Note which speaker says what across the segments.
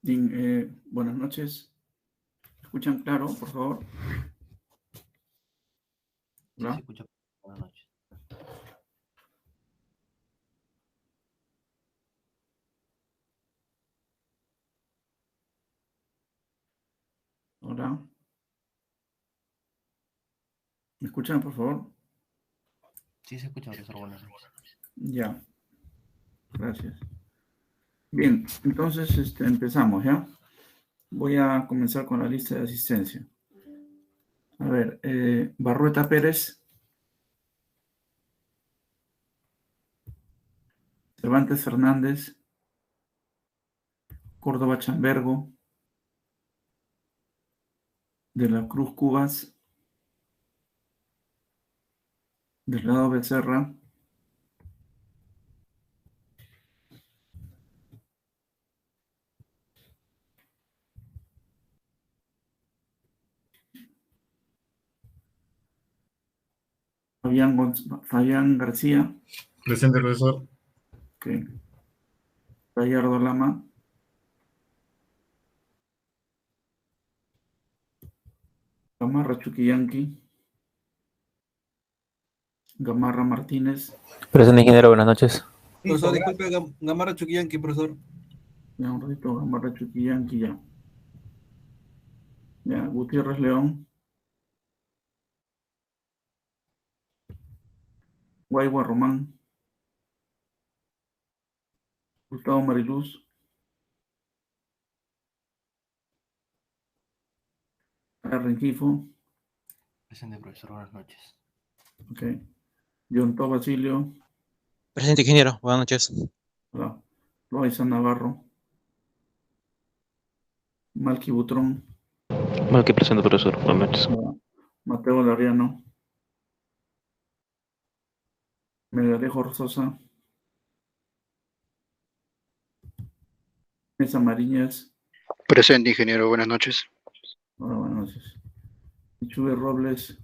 Speaker 1: Bien, buenas noches. ¿Me escuchan claro, por favor?
Speaker 2: Sí,
Speaker 1: Hola.
Speaker 2: se escucha. Buenas noches.
Speaker 1: Hola. ¿Me escuchan, por favor?
Speaker 2: Sí, se escucha, profesor. Buenas noches.
Speaker 1: Ya. Gracias. Bien, entonces empezamos, ¿ya? Voy a comenzar con la lista de asistencia. A ver, Barrueta Pérez, Cervantes Fernández, Córdoba Chambergo, De la Cruz Cubas, Delgado Becerra, Fabián García,
Speaker 3: Presente, profesor.
Speaker 1: okay. Gallardo Lama, Gamarra Chuquillanqui, Gamarra Martínez,
Speaker 4: Presente, ingeniero, buenas noches.
Speaker 5: Profesor, disculpe, Gamarra Chuquillanqui, profesor.
Speaker 1: ya un ratito, Gamarra Chuquillanqui, ya. Ya, Gutiérrez León, Guaygua Román, Gustavo Mariluz, Rengifo,
Speaker 2: Presente, profesor. Buenas noches.
Speaker 1: ok. John To Basilio,
Speaker 4: Presente, ingeniero, buenas noches.
Speaker 1: hola. Loaiza Navarro, Malky Butrón,
Speaker 4: Mal que presente, profesor, buenas noches.
Speaker 1: hola. Mateo Lariano, Megalejo Rososa, Mesa Mariñas,
Speaker 6: Presente, ingeniero. Buenas noches.
Speaker 1: hola, buenas noches. Ichube Robles,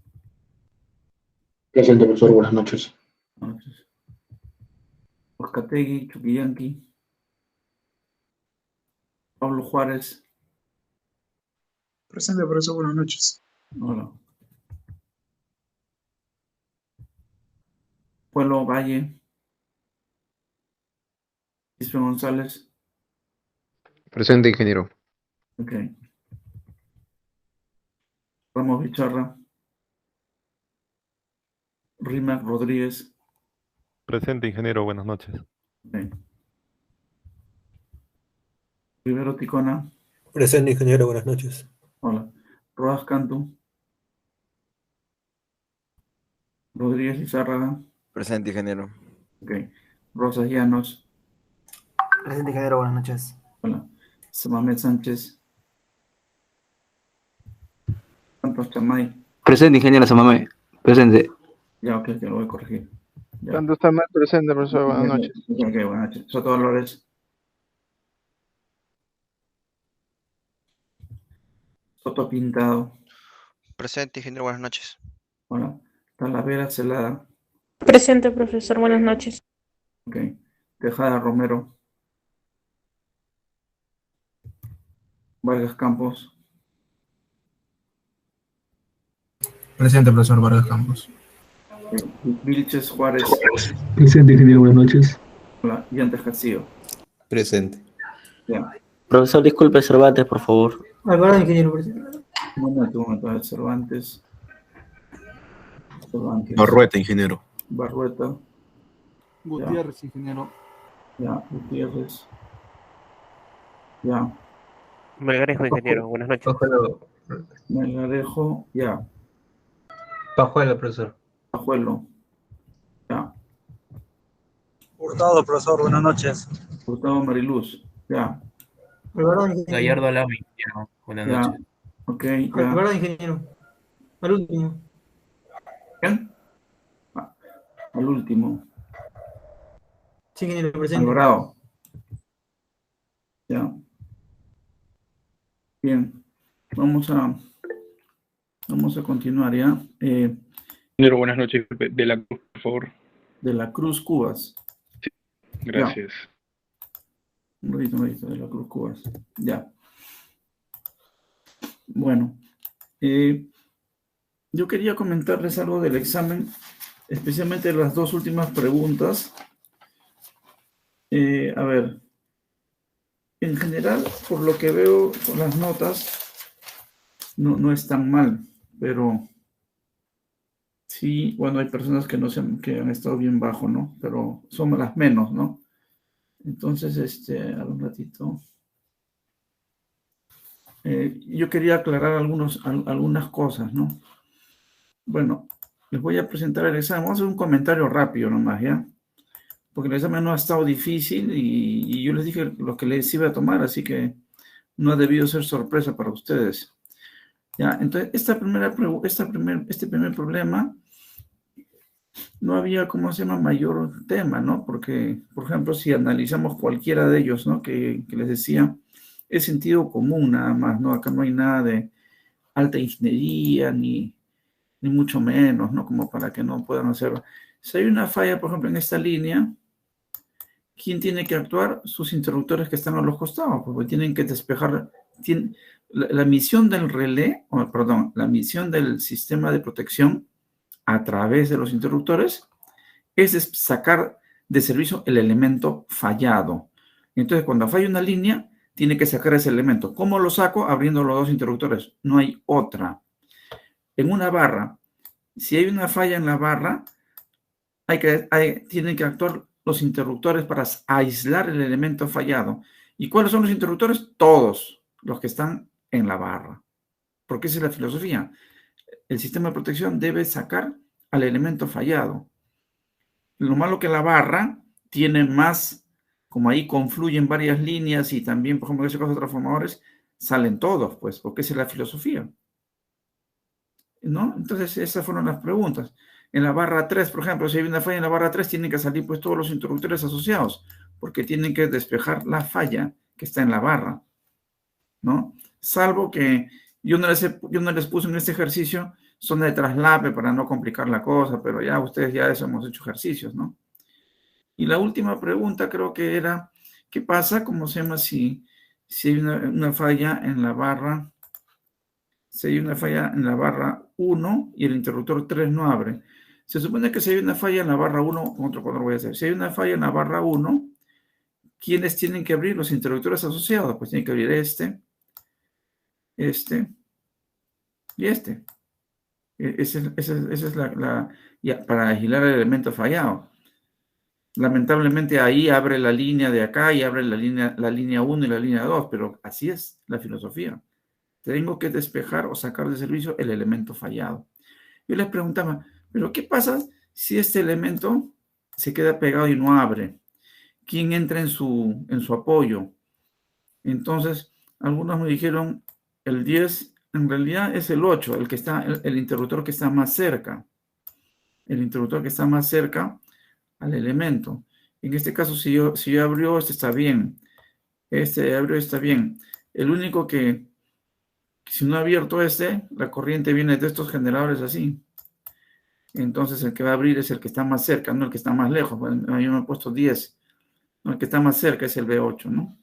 Speaker 6: Presente, profesor. Buenas noches.
Speaker 1: buenas noches. Oscategui, Chuquillanqui, Pablo Juárez,
Speaker 3: Presente, profesor. Buenas noches.
Speaker 1: hola. Pueblo Valle, Isfe González,
Speaker 7: Presente, ingeniero.
Speaker 1: ok. Ramos Bicharra, Rimac Rodríguez,
Speaker 8: Presente, ingeniero, buenas noches.
Speaker 1: ok. Rivero Ticona,
Speaker 5: Presente, ingeniero, buenas noches.
Speaker 1: hola. Rojas Cantu, Rodríguez Lizárraga,
Speaker 9: Presente, ingeniero.
Speaker 1: ok. Rosas Llanos,
Speaker 10: Presente, ingeniero, buenas noches.
Speaker 1: hola. Samamed Sánchez, Santos Chamay,
Speaker 4: Presente, ingeniero Samamé. Presente.
Speaker 1: ya, ok, que lo voy a corregir. Ya.
Speaker 11: Santos Tamar, presente, profesor, buenas noches.
Speaker 1: Ok, buenas noches. Soto Dolores, Soto Pintado,
Speaker 12: Presente, ingeniero, buenas noches.
Speaker 1: hola. Talavera Celada,
Speaker 13: Presente, profesor, buenas noches.
Speaker 1: ok. Tejada Romero, Vargas Campos,
Speaker 3: Presente, profesor Vargas Campos.
Speaker 1: Vilches Juárez,
Speaker 14: Presente, ingeniero, buenas noches.
Speaker 1: hola. Yantes Castillo,
Speaker 15: Presente.
Speaker 1: ya.
Speaker 4: Profesor, disculpe, Cervantes, por favor.
Speaker 10: Alvarado, ingeniero, presente.
Speaker 1: Un momento, Cervantes.
Speaker 15: Barrueta, ingeniero.
Speaker 1: Barrueta,
Speaker 5: Gutiérrez, ingeniero.
Speaker 1: ya. Gutiérrez, ya.
Speaker 16: Melgarejo, ingeniero, buenas noches.
Speaker 1: Melgarejo, ya.
Speaker 17: Pajuelo, profesor.
Speaker 1: Pajuelo, ya.
Speaker 18: Hurtado, profesor, buenas noches.
Speaker 1: Gustavo Mariluz, ya.
Speaker 10: Alvarado, ingeniero.
Speaker 2: Gallardo Lama, ingeniero. Buenas
Speaker 1: Ya.
Speaker 2: noches.
Speaker 1: Ok, ya.
Speaker 10: Alvarado, ingeniero. Al último.
Speaker 1: ¿Quién? Al último.
Speaker 10: Sí, ingeniero, presente.
Speaker 1: Alvarado. Ya. Bien. Vamos a continuar, ¿ya?
Speaker 19: Ingeniero, buenas noches. De la Cruz, por favor.
Speaker 1: De la Cruz Cubas.
Speaker 19: Sí, gracias.
Speaker 1: Un ratito de la Cruz Cubas. Ya. Bueno. Yo quería comentarles algo del examen, especialmente las dos últimas preguntas. A ver. En general, por lo que veo con las notas, no es tan mal, pero sí, bueno, hay personas que han estado bien bajo, ¿no? Pero son las menos, ¿no? Entonces, a un ratito. Yo quería aclarar algunas cosas, ¿no? Bueno, les voy a presentar el examen. Vamos a hacer un comentario rápido nomás, ¿ya? Porque el examen no ha estado difícil y yo les dije lo que les iba a tomar, así que no ha debido ser sorpresa para ustedes. ¿Ya? Entonces, este primer problema, no había, mayor tema, ¿no? Porque, por ejemplo, si analizamos cualquiera de ellos, ¿no? Que les decía, es sentido común nada más, ¿no? Acá no hay nada de alta ingeniería, ni mucho menos, ¿no? Como para que no puedan hacerlo. Si hay una falla, por ejemplo, en esta línea, ¿quién tiene que actuar? Sus interruptores que están a los costados, porque tienen que despejar. La misión del relé, la misión del sistema de protección a través de los interruptores es sacar de servicio el elemento fallado. Entonces, cuando falla una línea, tiene que sacar ese elemento. ¿Cómo lo saco? Abriendo los dos interruptores. No hay otra. En una barra, si hay una falla en la barra, tienen que actuar los interruptores para aislar el elemento fallado. ¿Y cuáles son los interruptores? Todos los que están en la barra. Porque esa es la filosofía. El sistema de protección debe sacar al elemento fallado. Lo malo que la barra tiene más, como ahí confluyen varias líneas y también, por ejemplo, en ese caso de transformadores, salen todos, pues, porque esa es la filosofía, ¿no? Entonces, esas fueron las preguntas. En la barra 3, por ejemplo, si hay una falla en la barra 3, tienen que salir pues todos los interruptores asociados, porque tienen que despejar la falla que está en la barra, ¿no? Salvo que yo no les puse en este ejercicio zona de traslape para no complicar la cosa, pero ya ustedes ya eso hemos hecho ejercicios, ¿no? Y la última pregunta creo que era, ¿qué pasa? ¿Cómo se llama si hay una falla en la barra? Si hay una falla en la barra 1 y el interruptor 3 no abre. Se supone que si hay una falla en la barra 1, otro cuadro voy a hacer. Si hay una falla en la barra 1, ¿quiénes tienen que abrir los interruptores asociados? Pues tienen que abrir este y este. Esa es para aislar el elemento fallado. Lamentablemente ahí abre la línea de acá y abre la línea 1 y la línea 2, pero así es la filosofía. Tengo que despejar o sacar de servicio el elemento fallado. Yo les preguntaba, ¿pero qué pasa si este elemento se queda pegado y no abre? ¿Quién entra en su apoyo? Entonces, algunos me dijeron, el 10 en realidad es el 8, el interruptor que está más cerca. El interruptor que está más cerca al elemento. En este caso, si yo abrió, este está bien. Este abrió, está bien. El único que si no ha abierto la corriente viene de estos generadores así. Entonces el que va a abrir es el que está más cerca, no el que está más lejos. Bueno, yo me he puesto 10. No, el que está más cerca es el B8, ¿no?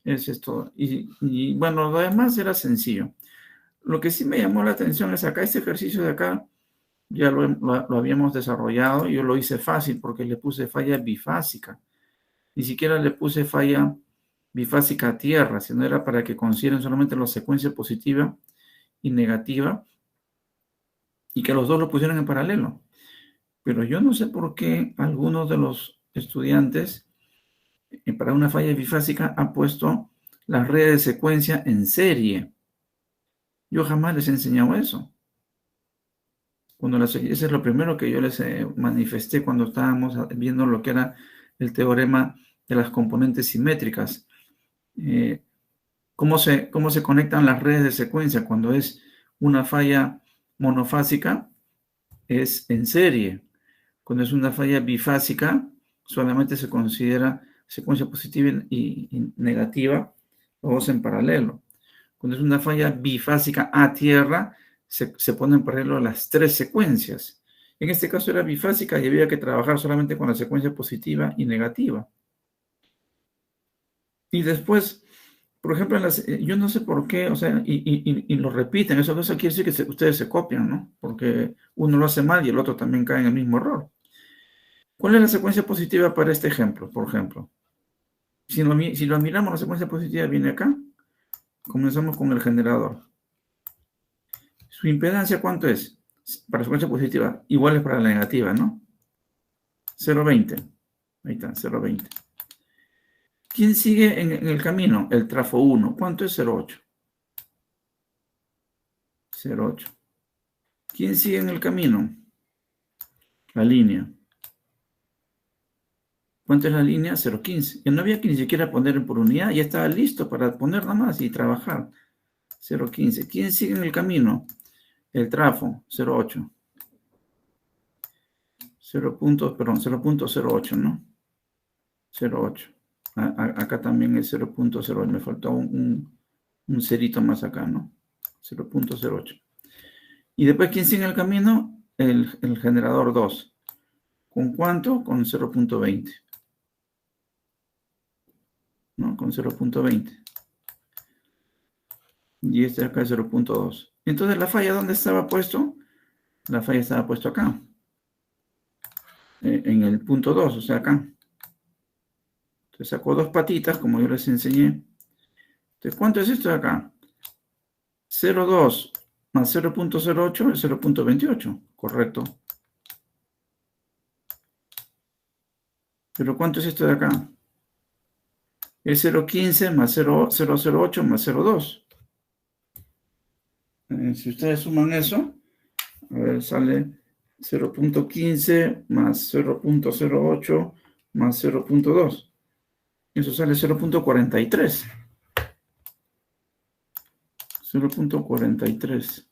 Speaker 1: Eso es todo. Y bueno, lo demás era sencillo. Lo que sí me llamó la atención es acá, este ejercicio de acá, ya lo habíamos desarrollado. Yo lo hice fácil porque le puse falla bifásica. Ni siquiera le puse falla bifásica a tierra, sino era para que consideren solamente la secuencia positiva y negativa y que los dos lo pusieran en paralelo. Pero yo no sé por qué algunos de los estudiantes para una falla bifásica han puesto las redes de secuencia en serie. Yo jamás les he enseñado eso. Ese es lo primero que yo les manifesté cuando estábamos viendo lo que era el teorema de las componentes simétricas. ¿Cómo se conectan las redes de secuencia? Cuando es una falla monofásica, es en serie. Cuando es una falla bifásica, solamente se considera secuencia positiva y negativa, o en paralelo. Cuando es una falla bifásica a tierra, se ponen en paralelo las tres secuencias. En este caso era bifásica y había que trabajar solamente con la secuencia positiva y negativa. Y después, por ejemplo, yo no sé por qué, o sea, y lo repiten, eso quiere decir que ustedes se copian, ¿no? Porque uno lo hace mal y el otro también cae en el mismo error. ¿Cuál es la secuencia positiva para este ejemplo, por ejemplo? Si lo miramos, la secuencia positiva viene acá. Comenzamos con el generador. ¿Su impedancia cuánto es? Para la secuencia positiva. Igual es para la negativa, ¿no? 0,20. Ahí está, 0,20. ¿Quién sigue en el camino? El trafo 1. ¿Cuánto es 0,8? 0,8. ¿Quién sigue en el camino? La línea. ¿Cuánto es la línea? 0,15. Ya no había que ni siquiera poner por unidad, ya estaba listo para poner nada más y trabajar. 0,15. ¿Quién sigue en el camino? El trafo, 0,8. 0,08, ¿no? 0,8. Acá también es 0,08. Me faltó un cerito más acá, ¿no? 0,08. Y después, ¿quién sigue en el camino? El generador 2. ¿Con cuánto? Con 0,20. ¿No? Con 0,20. Y este de acá es 0,2. Entonces, ¿la falla dónde estaba puesto? La falla estaba puesto acá. En el punto 2, o sea, acá. Entonces, sacó dos patitas, como yo les enseñé. Entonces, ¿cuánto es esto de acá? 0,2 más 0,08 es 0,28. Correcto. ¿Pero cuánto es esto de acá? Es 0,15 más 0,008 más 0,2. Si ustedes suman eso, a ver, sale 0,15 más 0,08 más 0,2. Eso sale 0,43. 0,43.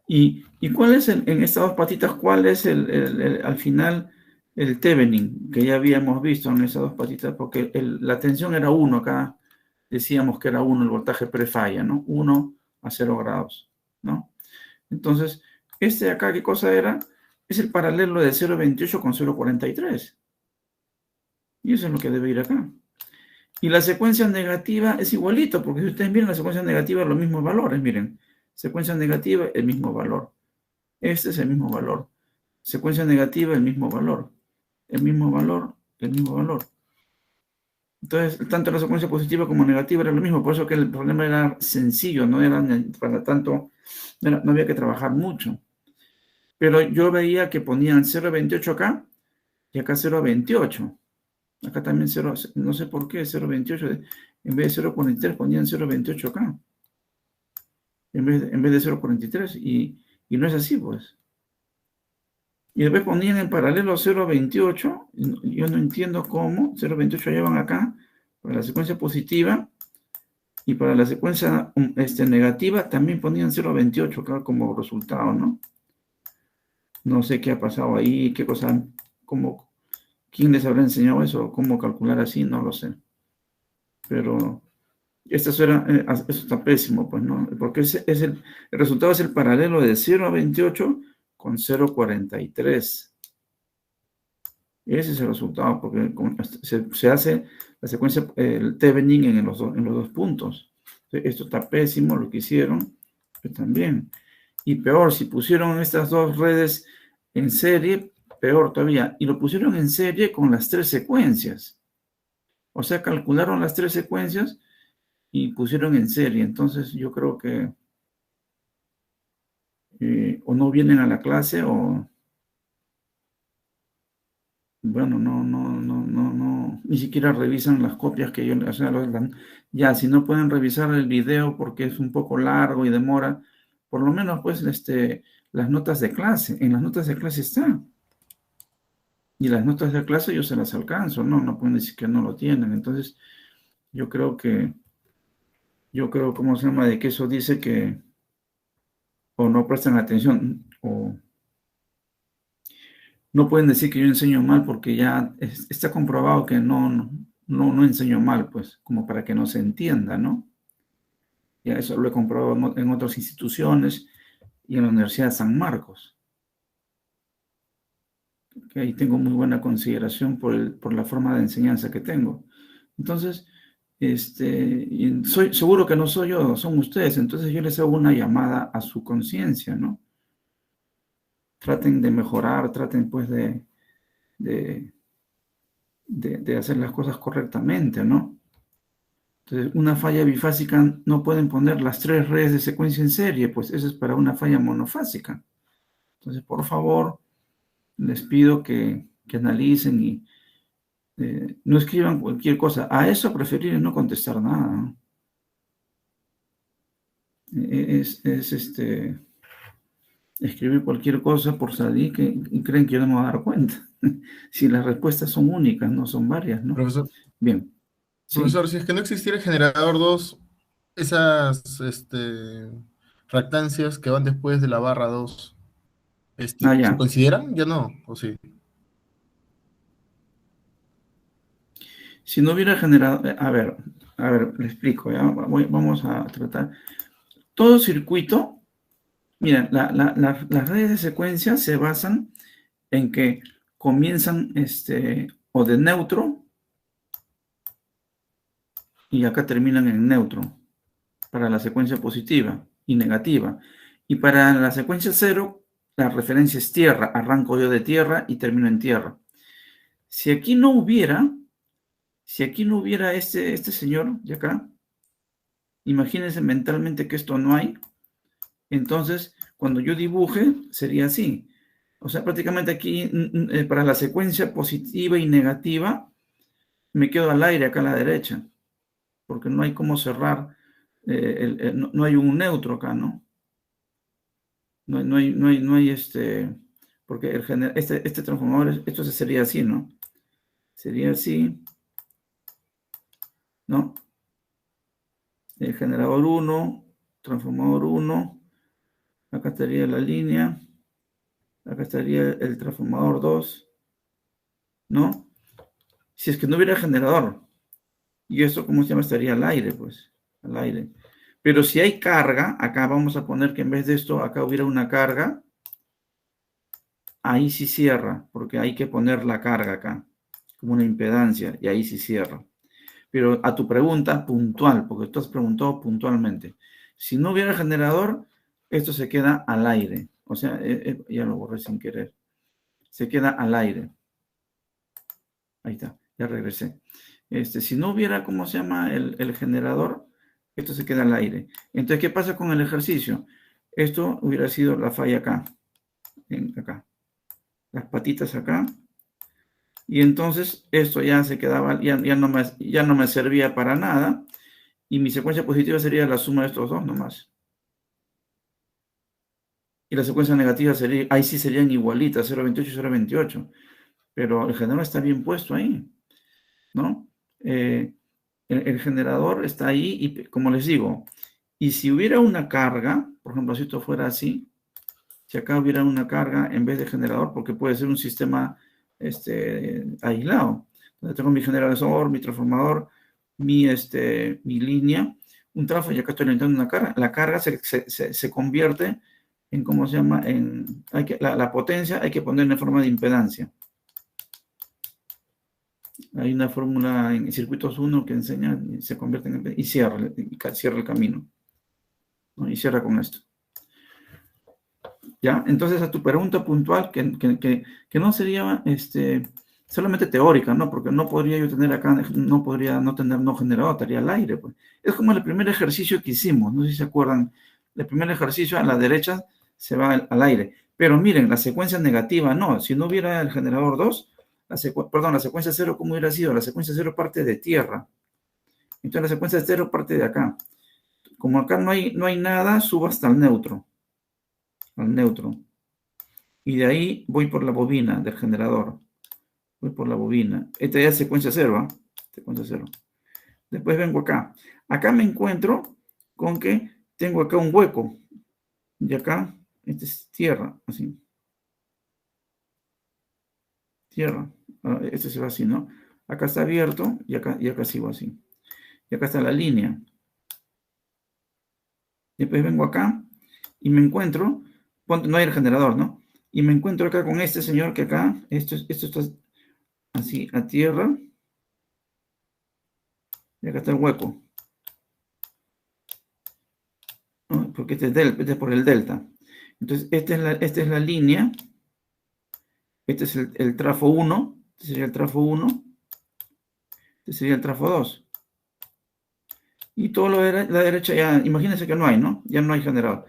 Speaker 1: ¿Y cuál es en estas dos patitas, cuál es al final el Thevenin que ya habíamos visto en esas dos patitas? Porque la tensión era 1 acá. Decíamos que era 1 el voltaje prefalla, ¿no? 1 a 0 grados, ¿no? Entonces, este de acá, ¿qué cosa era? Es el paralelo de 0,28 con 0,43. Y eso es lo que debe ir acá. Y la secuencia negativa es igualito, porque si ustedes miran la secuencia negativa, los mismos valores, miren. Secuencia negativa, el mismo valor. Este es el mismo valor. Secuencia negativa, el mismo valor. El mismo valor, el mismo valor. Entonces, tanto la secuencia positiva como negativa era lo mismo, por eso que el problema era sencillo, no era para tanto, no había que trabajar mucho. Pero yo veía que ponían 0,28 acá y acá 0,28. Acá también 0, no sé por qué 0,28, en vez de 0,43 ponían 0,28 acá. En vez de 0,43 y no es así, pues. Y después ponían en paralelo 0,28, yo no entiendo cómo, 0,28 llevan acá, para la secuencia positiva, y para la secuencia negativa también ponían 0,28 acá como resultado, ¿no? No sé qué ha pasado ahí, qué cosa, quién les habrá enseñado eso, cómo calcular así, no lo sé. Pero eso está pésimo, pues, ¿no? Porque el resultado es el paralelo de 0,28 con 0,43. Ese es el resultado, porque se hace la secuencia, el Thevenin en los dos puntos. Esto está pésimo, lo que hicieron, pero también. Y peor, si pusieron estas dos redes en serie, peor todavía. Y lo pusieron en serie con las 3 secuencias. O sea, calcularon las 3 secuencias y pusieron en serie. Entonces, yo creo que o no vienen a la clase o... Bueno, no, ni siquiera revisan las copias que yo, o sea, ya, si no pueden revisar el video porque es un poco largo y demora, por lo menos, pues, las notas de clase, en las notas de clase está. Y las notas de clase yo se las alcanzo, no pueden decir que no lo tienen. Entonces, yo creo, ¿cómo se llama? De que eso dice que o no prestan atención o... No pueden decir que yo enseño mal porque ya está comprobado que no enseño mal, pues, como para que no se entienda, ¿no? Ya eso lo he comprobado en otras instituciones y en la Universidad de San Marcos. Que ahí tengo muy buena consideración por la forma de enseñanza que tengo. Entonces, soy seguro que no soy yo, son ustedes. Entonces yo les hago una llamada a su conciencia, ¿no? Traten de mejorar, traten pues de hacer las cosas correctamente, ¿no? Entonces, una falla bifásica no pueden poner las 3 redes de secuencia en serie, pues eso es para una falla monofásica. Entonces, por favor, les pido que analicen y no escriban cualquier cosa. A eso preferir no contestar nada, ¿no? Escribir cualquier cosa por salir y creen que yo no me voy a dar cuenta. Si las respuestas son únicas, no son varias, ¿no?
Speaker 3: Profesor,
Speaker 1: Bien. Sí.
Speaker 3: profesor, si es que no existiera el generador 2, esas reactancias que van después de la barra 2,
Speaker 1: ya.
Speaker 3: ¿se consideran? ¿Ya no? ¿O sí?
Speaker 1: Si no hubiera generado... A ver, le explico, ¿ya? Vamos a tratar. Todo circuito, mira, las redes de secuencia se basan en que comienzan o de neutro y acá terminan en neutro para la secuencia positiva y negativa. Y para la secuencia 0, la referencia es tierra. Arranco yo de tierra y termino en tierra. Si aquí no hubiera este señor de acá, imagínense mentalmente que esto no hay. Entonces, cuando yo dibuje, sería así. O sea, prácticamente aquí, para la secuencia positiva y negativa, me quedo al aire acá a la derecha, porque no hay cómo cerrar, no hay un neutro acá, ¿no? No hay porque este transformador, esto sería así, ¿no? Sería así, ¿no? El generador 1, transformador 1, acá estaría la línea, acá estaría el transformador 2, ¿no? Si es que no hubiera generador, y esto, ¿cómo se llama? Estaría al aire, pues, al aire. Pero si hay carga, acá vamos a poner que en vez de esto, acá hubiera una carga, ahí sí cierra, porque hay que poner la carga acá, como una impedancia, y ahí sí cierra. Pero a tu pregunta puntual, porque tú has preguntado puntualmente, si no hubiera generador, esto se queda al aire. O sea, ya lo borré sin querer. Se queda al aire. Ahí está, ya regresé. Si no hubiera, ¿cómo se llama? El generador, esto se queda al aire. Entonces, ¿qué pasa con el ejercicio? Esto hubiera sido la falla acá. Acá. Las patitas acá. Y entonces esto ya se quedaba, ya no me servía para nada. Y mi secuencia positiva sería la suma de estos dos nomás. Y la secuencia negativa sería, ahí sí serían igualitas, 0.28 y 0.28. Pero el generador está bien puesto ahí, ¿no? El generador está ahí y, como les digo, y si hubiera una carga, por ejemplo, si esto fuera así, si acá hubiera una carga en vez de generador, porque puede ser un sistema aislado, donde tengo mi generador, mi transformador, mi línea, un trafo, y acá estoy orientando una carga. La carga se convierte en, ¿cómo se llama? La potencia hay que ponerla en forma de impedancia. Hay una fórmula en circuitos 1 que enseña, se convierte en y cierra el camino, ¿no? Y cierra con esto. ¿Ya? Entonces, a tu pregunta puntual, que no sería solamente teórica, ¿no? Porque no podría yo tener acá, no podría no tener no generador, estaría al aire, pues. Es como el primer ejercicio que hicimos, no sé si se acuerdan. El primer ejercicio a la derecha se va al aire. Pero miren, la secuencia negativa, no. Si no hubiera el generador 2, la secuencia 0, ¿cómo hubiera sido? La secuencia 0 parte de tierra. Entonces, la secuencia 0 parte de acá. Como acá no hay nada, subo hasta el neutro. Al neutro. Y de ahí voy por la bobina del generador. Voy por la bobina. Esta ya es secuencia 0, ¿eh? Secuencia 0. Después vengo acá. Acá me encuentro con que tengo acá un hueco. Y acá, este es tierra, así. Tierra. Este se va así, ¿no? Acá está abierto y acá sigo así. Y acá está la línea. Después vengo acá y me encuentro, no hay el generador, ¿no? Y me encuentro acá con este señor que acá, esto está así a tierra. Y acá está el hueco. ¿No? Porque este es por el delta. Entonces, esta es la línea. Este es el trafo 1. Este sería el trafo 1. Este sería el trafo 2. Y todo lo de la derecha ya, imagínense que no hay, ¿no? Ya no hay generador.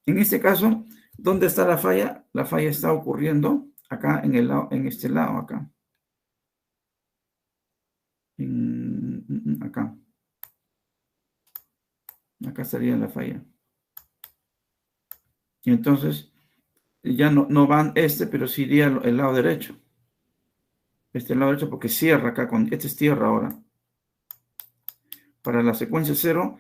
Speaker 1: En este caso, ¿dónde está la falla? La falla está ocurriendo acá en este lado, acá. Acá. Acá estaría la falla. Y entonces, ya no van pero sí iría el lado derecho. Este lado derecho porque cierra acá, este es tierra ahora. Para la secuencia 0,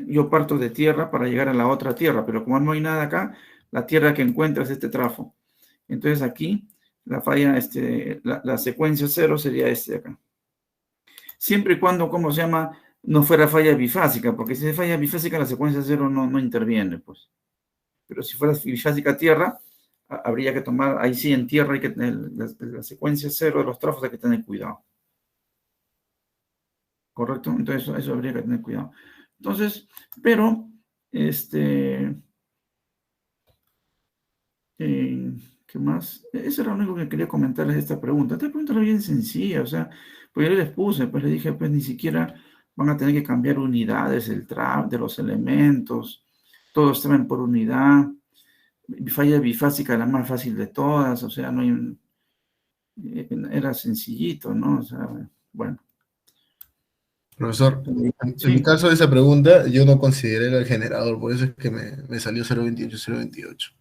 Speaker 1: yo parto de tierra para llegar a la otra tierra, pero como no hay nada acá, la tierra que encuentras es este trafo. Entonces aquí, la falla, la secuencia 0 sería este de acá. Siempre y cuando, ¿cómo se llama? No fuera falla bifásica, porque si es falla bifásica, la secuencia 0 no interviene, pues. Pero si fuera bifásica tierra, habría que tomar, ahí sí en tierra hay que tener la secuencia 0 de los trafos, hay que tener cuidado. ¿Correcto? Entonces eso habría que tener cuidado. Entonces, pero, ¿qué más? Eso era lo único que quería comentarles de esta pregunta. Esta pregunta era bien sencilla, o sea, pues yo les puse, pues les dije, pues ni siquiera van a tener que cambiar unidades de los elementos, todos estaban por unidad, falla bifásica la más fácil de todas, o sea, no hay era sencillito, ¿no? O sea, bueno.
Speaker 3: Profesor, en mi caso de esa pregunta, yo no consideré el generador, por eso es que me salió 0.28, 0.28.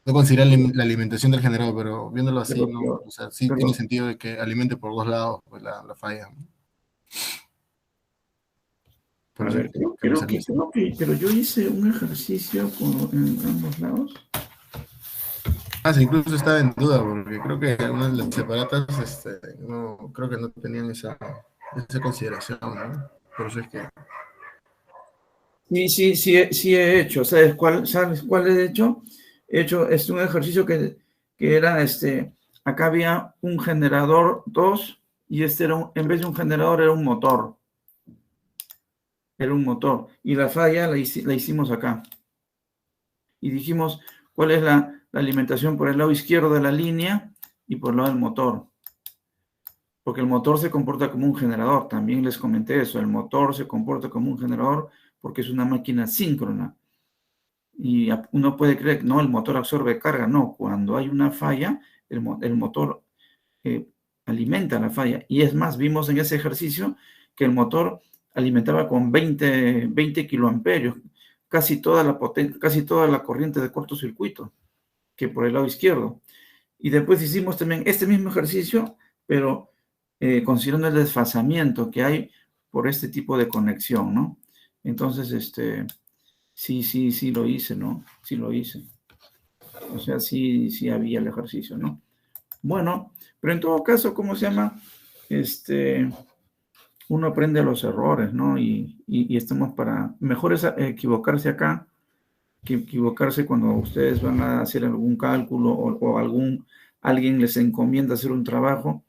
Speaker 3: No consideré la alimentación del generador, pero viéndolo así, no, o sea, sí tiene sentido de que alimente por dos lados pues, la falla.
Speaker 1: A ver, pero yo hice un ejercicio en ambos lados.
Speaker 3: Sí, incluso estaba en duda, porque creo que algunas de las separatas, no, creo que no tenían esa consideración, ¿no? Por eso es que...
Speaker 1: Sí he hecho. ¿Sabes cuál he hecho? He hecho un ejercicio que era, acá había un generador 2 y era en vez de un generador era un motor. Era un motor. Y la falla la hicimos acá. Y dijimos, ¿cuál es la alimentación por el lado izquierdo de la línea y por el lado del motor? Porque el motor se comporta como un generador. También les comenté eso. El motor se comporta como un generador porque es una máquina síncrona. Y uno puede creer que no, el motor absorbe carga. No, cuando hay una falla, el motor alimenta la falla. Y es más, vimos en ese ejercicio que el motor alimentaba con 20 kiloamperios, casi toda la corriente de cortocircuito, que por el lado izquierdo. Y después hicimos también este mismo ejercicio, pero considerando el desfasamiento que hay por este tipo de conexión, ¿no? Entonces, sí lo hice, ¿no? Sí lo hice. O sea, sí había el ejercicio, ¿no? Bueno, pero en todo caso, ¿cómo se llama? Uno aprende los errores, ¿no? Y estamos mejor es equivocarse acá que equivocarse cuando ustedes van a hacer algún cálculo o alguien les encomienda hacer un trabajo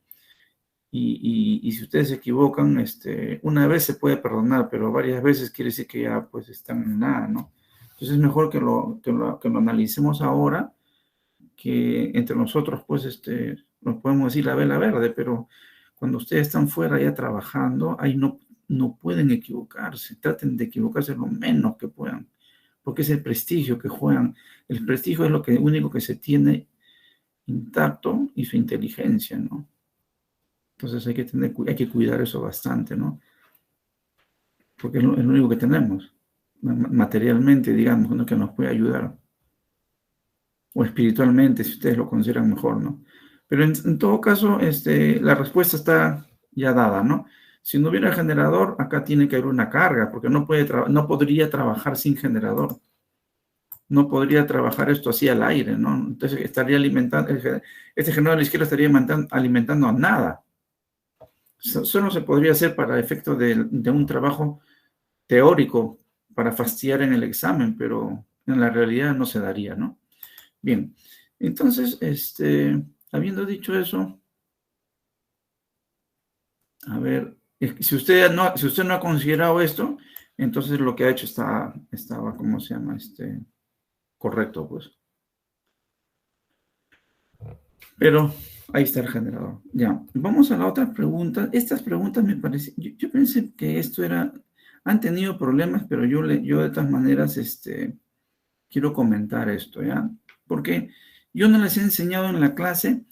Speaker 1: y si ustedes se equivocan, una vez se puede perdonar, pero varias veces quiere decir que ya pues están en nada, ¿no? Entonces es mejor que lo analicemos ahora, que entre nosotros pues nos podemos decir la vela verde, pero cuando ustedes están fuera ya trabajando, ahí no pueden equivocarse, traten de equivocarse lo menos que puedan, porque es el prestigio que juegan. El prestigio es lo único que se tiene intacto y su inteligencia, ¿no? Entonces hay que cuidar eso bastante, ¿no? Porque es lo único que tenemos, materialmente, digamos, ¿no? Que nos puede ayudar. O espiritualmente, si ustedes lo consideran mejor, ¿no? Pero en todo caso, la respuesta está ya dada, ¿no? Si no hubiera generador, acá tiene que haber una carga, porque no podría trabajar sin generador. No podría trabajar esto así al aire, ¿no? Entonces estaría alimentando, este generador a la izquierda estaría alimentando a nada. Solo se podría hacer para efecto de un trabajo teórico, para fastidiar en el examen, pero en la realidad no se daría, ¿no? Bien, entonces, habiendo dicho eso, a ver, Si usted no ha considerado esto, entonces lo que ha hecho estaba, ¿cómo se llama? Correcto, pues. Pero ahí está el generador. Ya, vamos a la otra pregunta. Estas preguntas me parece, yo pensé que esto han tenido problemas, pero yo de todas maneras, quiero comentar esto, ¿ya? Porque yo no les he enseñado en la clase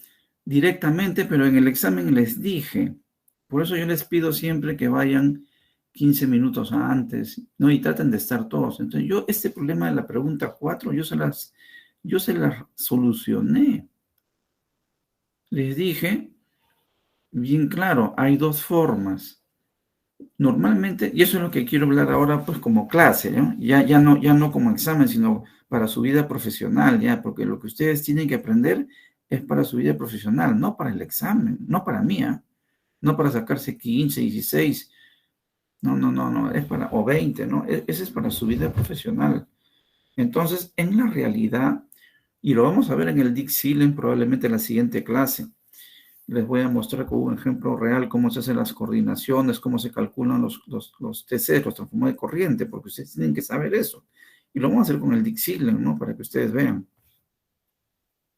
Speaker 1: directamente, pero en el examen les dije. Por eso yo les pido siempre que vayan 15 minutos antes, ¿no? Y traten de estar todos. Entonces este problema de la pregunta 4, yo se las solucioné. Les dije, bien claro, hay dos formas. Normalmente, y eso es lo que quiero hablar ahora, pues como clase, ¿no? Ya no como examen, sino para su vida profesional, ya, porque lo que ustedes tienen que aprender es para su vida profesional, no para el examen, no para mí, ¿eh? No para sacarse 15, 16, no, es para, o 20, ¿no? Ese es para su vida profesional. Entonces, en la realidad, y lo vamos a ver en el Dix-Silen probablemente en la siguiente clase, les voy a mostrar con un ejemplo real cómo se hacen las coordinaciones, cómo se calculan los TC, los transformadores de corriente, porque ustedes tienen que saber eso. Y lo vamos a hacer con el Dix-Silen, ¿no? Para que ustedes vean.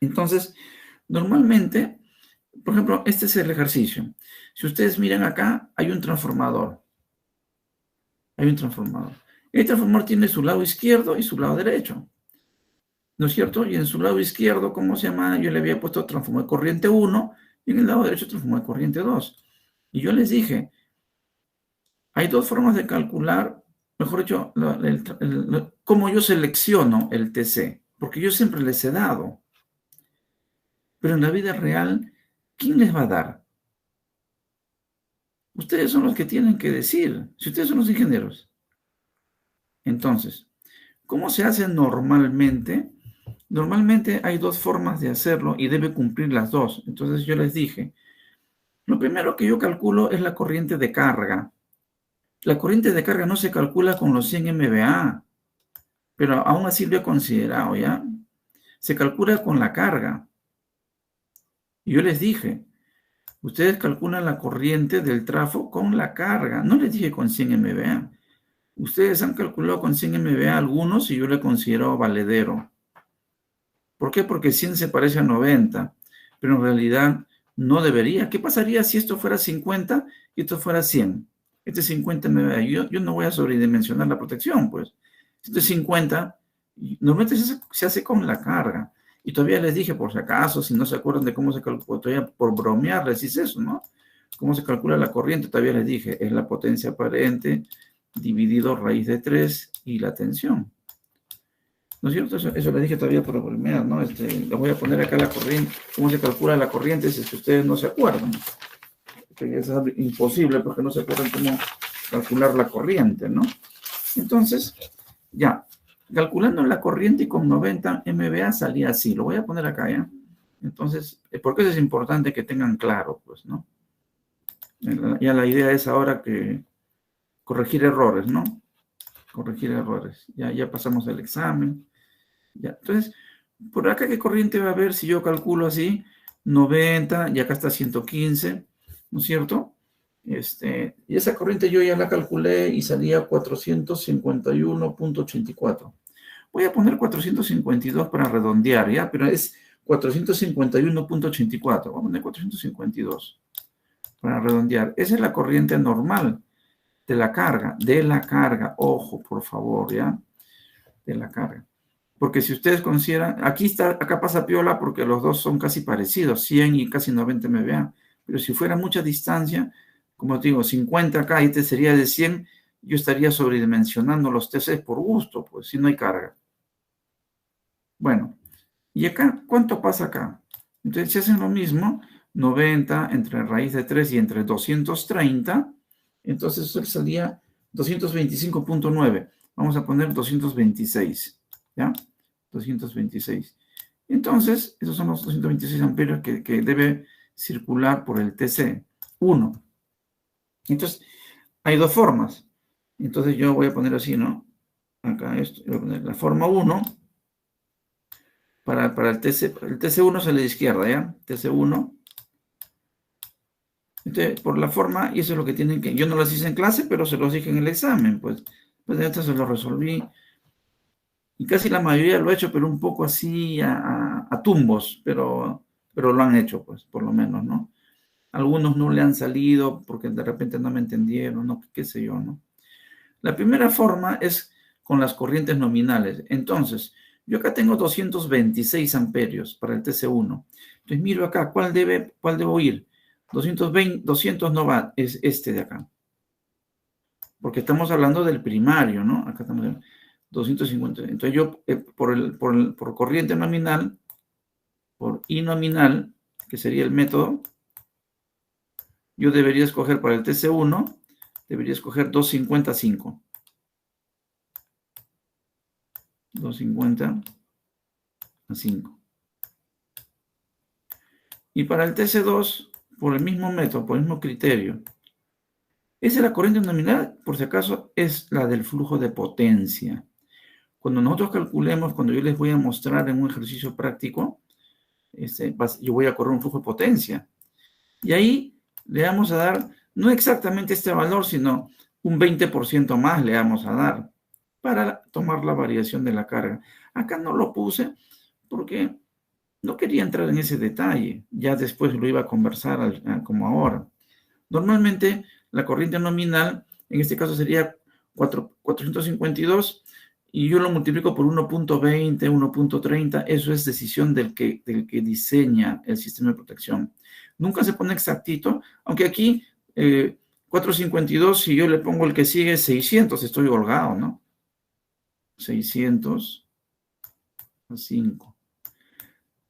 Speaker 1: Entonces, normalmente, por ejemplo, este es el ejercicio. Si ustedes miran acá, hay un transformador. Hay un transformador. El transformador tiene su lado izquierdo y su lado derecho. ¿No es cierto? Y en su lado izquierdo, ¿cómo se llama? Yo le había puesto transformador de corriente 1 y en el lado derecho transformador de corriente 2. Y yo les dije, hay dos formas de calcular, mejor dicho, cómo yo selecciono el TC, porque yo siempre les he dado. Pero en la vida real, ¿quién les va a dar? Ustedes son los que tienen que decir, si ustedes son los ingenieros. Entonces, ¿cómo se hace normalmente? Normalmente hay dos formas de hacerlo y debe cumplir las dos. Entonces yo les dije, lo primero que yo calculo es la corriente de carga. La corriente de carga no se calcula con los 100 MVA, pero aún así lo he considerado, ¿ya? Se calcula con la carga. Y yo les dije, ustedes calculan la corriente del trafo con la carga. No les dije con 100 MVA. Ustedes han calculado con 100 MVA algunos y yo le considero valedero. ¿Por qué? Porque 100 se parece a 90, pero en realidad no debería. ¿Qué pasaría si esto fuera 50 y esto fuera 100? Este es 50 MVA. Yo no voy a sobredimensionar la protección, pues. Esto es 50, normalmente se hace con la carga. Y todavía les dije, por si acaso, si no se acuerdan de cómo se calcula, todavía por bromear les hice eso, ¿no? ¿Cómo se calcula la corriente? Todavía les dije, es la potencia aparente dividido raíz de 3 y la tensión. ¿No es cierto? Eso le dije todavía por bromear, ¿no? Le voy a poner acá la corriente, cómo se calcula la corriente si es que ustedes no se acuerdan. Que es imposible porque no se acuerdan cómo calcular la corriente, ¿no? Entonces, ya, calculando la corriente con 90 MVA salía así. Lo voy a poner acá, ¿ya? Entonces, porque eso es importante que tengan claro, pues, ¿no? Ya la idea es ahora que corregir errores, ¿no? Corregir errores. Ya pasamos el examen. Ya. Entonces, por acá, ¿qué corriente va a haber si yo calculo así? 90, y acá está 115, ¿no es cierto? Y esa corriente yo ya la calculé y salía 451.84. Voy a poner 452 para redondear, ¿ya? Pero es 451.84. Vamos a poner 452 para redondear. Esa es la corriente normal de la carga, ojo, por favor, ¿ya? De la carga. Porque si ustedes consideran, acá pasa piola porque los dos son casi parecidos, 100 y casi 90 MVA. Pero si fuera mucha distancia, como te digo, 50 acá y este sería de 100, yo estaría sobredimensionando los TCs por gusto, pues, si no hay carga. Bueno, y acá, ¿cuánto pasa acá? Entonces, si hacen lo mismo, 90 entre raíz de 3 y entre 230, entonces eso salía 225.9. Vamos a poner 226, ¿ya? 226. Entonces, esos son los 226 amperios que debe circular por el TC. 1. Entonces, hay dos formas. Entonces, yo voy a poner así, ¿no? Acá esto, voy a poner la forma 1 para el TC. El TC1 es el de izquierda, ¿ya? TC1. Entonces, por la forma, y eso es lo que tienen que... Yo no las hice en clase, pero se los dije en el examen, pues esto se lo resolví. Y casi la mayoría lo he hecho, pero un poco así a tumbos, pero lo han hecho, pues, por lo menos, ¿no? Algunos no le han salido porque de repente no me entendieron, ¿no? Qué sé yo, ¿no? La primera forma es con las corrientes nominales. Entonces, yo acá tengo 226 amperios para el TC1. Entonces, miro acá, ¿cuál debo ir? 200 no va, es este de acá. Porque estamos hablando del primario, ¿no? Acá estamos en 250. Entonces, yo, por corriente nominal, por I nominal, que sería el método, yo debería escoger para el TC1, debería escoger 255. 250 a 5. Y para el TC2, por el mismo método, por el mismo criterio. Esa es la corriente nominal, por si acaso, es la del flujo de potencia. Cuando nosotros calculemos, cuando yo les voy a mostrar en un ejercicio práctico, yo voy a correr un flujo de potencia. Y ahí le vamos a dar, no exactamente este valor, sino un 20% más le vamos a dar para tomar la variación de la carga. Acá no lo puse porque no quería entrar en ese detalle. Ya después lo iba a conversar como ahora. Normalmente, la corriente nominal, en este caso sería 452, y yo lo multiplico por 1.20, 1.30. Eso es decisión del que diseña el sistema de protección. Nunca se pone exactito, aunque aquí 452, si yo le pongo el que sigue 600, estoy holgado, ¿no? 600 a 5,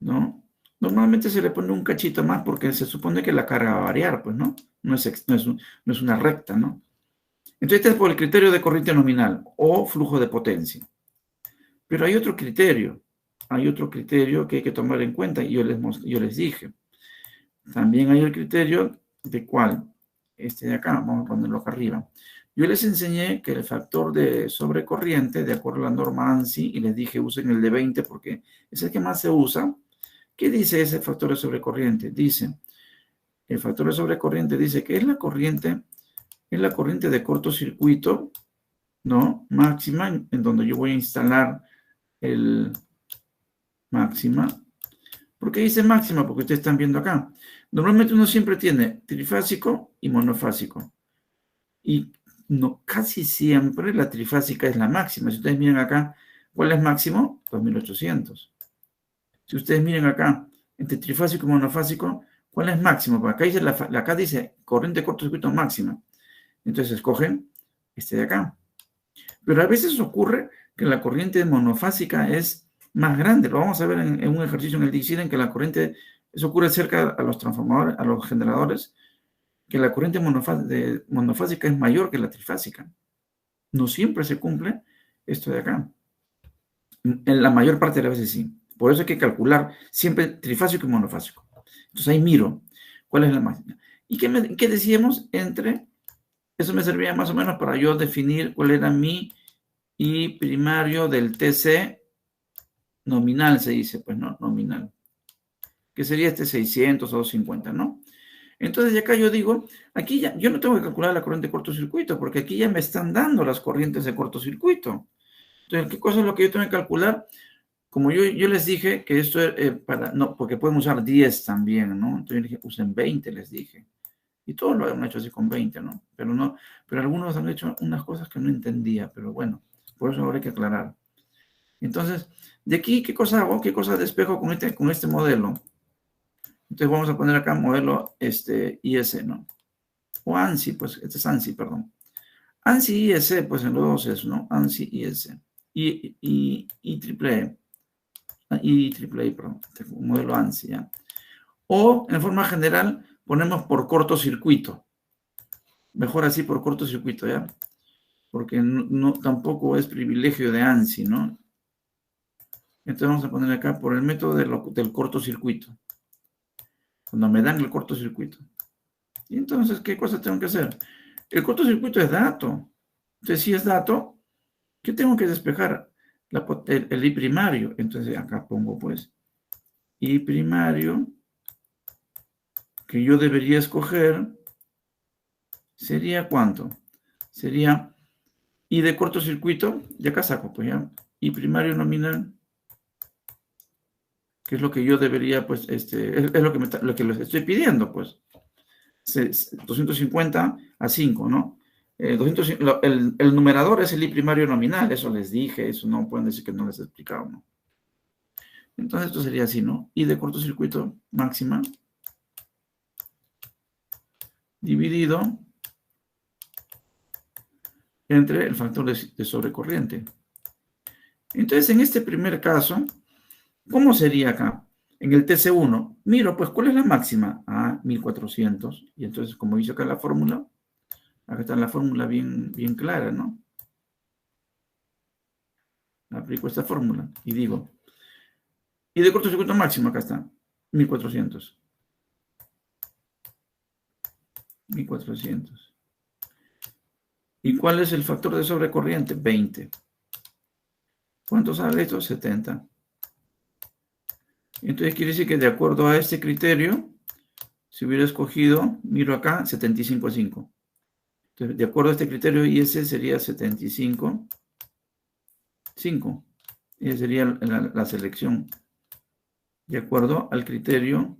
Speaker 1: ¿no? Normalmente se le pone un cachito más porque se supone que la carga va a variar, pues, ¿no? No es una recta, ¿no? Entonces, este es por el criterio de corriente nominal o flujo de potencia. Pero hay otro criterio que hay que tomar en cuenta, y yo les dije. También hay el criterio de ¿cuál? Este de acá, vamos a ponerlo acá arriba. Yo les enseñé que el factor de sobrecorriente, de acuerdo a la norma ANSI, y les dije usen el de 20 porque es el que más se usa. ¿Qué dice ese factor de sobrecorriente? El factor de sobrecorriente dice que es la corriente de cortocircuito, ¿no? Máxima, en donde yo voy a instalar el máxima. ¿Por qué dice máxima? Porque ustedes están viendo acá. Normalmente uno siempre tiene trifásico y monofásico. Y casi siempre la trifásica es la máxima. Si ustedes miran acá, ¿cuál es máximo? 2800. Si ustedes miren acá, entre trifásico y monofásico, ¿cuál es máximo? Porque acá dice corriente de cortocircuito máxima. Entonces escogen este de acá. Pero a veces ocurre que la corriente monofásica es más grande. Lo vamos a ver en un ejercicio en el DICIR, en que la corriente, eso ocurre cerca a los transformadores, a los generadores, que la corriente monofásica es mayor que la trifásica. No siempre se cumple esto de acá. En la mayor parte de las veces sí. Por eso hay que calcular siempre trifásico y monofásico. Entonces ahí miro cuál es la máxima. ¿Y qué decíamos? Eso me servía más o menos para yo definir cuál era mi I primario del TC nominal, se dice, pues no, nominal. Que sería este 600 o 250, ¿no? Entonces, de acá yo digo, aquí ya, yo no tengo que calcular la corriente de cortocircuito, porque aquí ya me están dando las corrientes de cortocircuito. Entonces, ¿qué cosa es lo que yo tengo que calcular? Como yo les dije que esto no, porque pueden usar 10 también, ¿no? Entonces yo les dije, usen 20, les dije. Y todos lo han hecho así con 20, ¿no? Pero algunos han hecho unas cosas que no entendía, pero bueno, por eso ahora hay que aclarar. Entonces, de aquí, ¿qué cosa hago? ¿Qué cosa despejo con este modelo? Entonces vamos a poner acá modelo IS, ¿no? O ANSI, pues, este es ANSI, perdón. ANSI IS, pues en los dos es, ¿no? ANSI IS. Y triple E, perdón. Modelo ANSI, ¿ya? O, en forma general, ponemos por cortocircuito. Mejor así por cortocircuito, ¿ya? Porque tampoco es privilegio de ANSI, ¿no? Entonces vamos a poner acá por el método del cortocircuito. Cuando me dan el cortocircuito. Y entonces, ¿qué cosa tengo que hacer? El cortocircuito es dato. Entonces, si es dato, ¿qué tengo que despejar? El I primario. Entonces, acá pongo, pues, I primario, que yo debería escoger ¿Sería cuánto? Sería I de cortocircuito, y acá saco, pues ya, I primario nominal, que es lo que yo debería, pues, es lo que les estoy pidiendo, pues. 250 a 5, ¿no? El numerador es el I primario nominal, eso les dije, eso no pueden decir que no les he explicado, ¿no? Entonces esto sería así, ¿no? I de cortocircuito máxima dividido entre el factor de sobrecorriente. Entonces, en este primer caso, ¿cómo sería acá? En el TC1, miro, pues, ¿cuál es la máxima? Ah, 1400. Y entonces, como dice acá la fórmula, acá está la fórmula bien clara, ¿no? Aplico esta fórmula y digo, y de cortocircuito máximo, acá está, 1400. 1400. ¿Y cuál es el factor de sobrecorriente? 20. ¿Cuánto sale esto? 70. Entonces quiere decir que de acuerdo a este criterio, si hubiera escogido, miro acá, 75 a 5. Entonces, de acuerdo a este criterio, y ese sería 75, 5. Y esa sería la selección. De acuerdo al criterio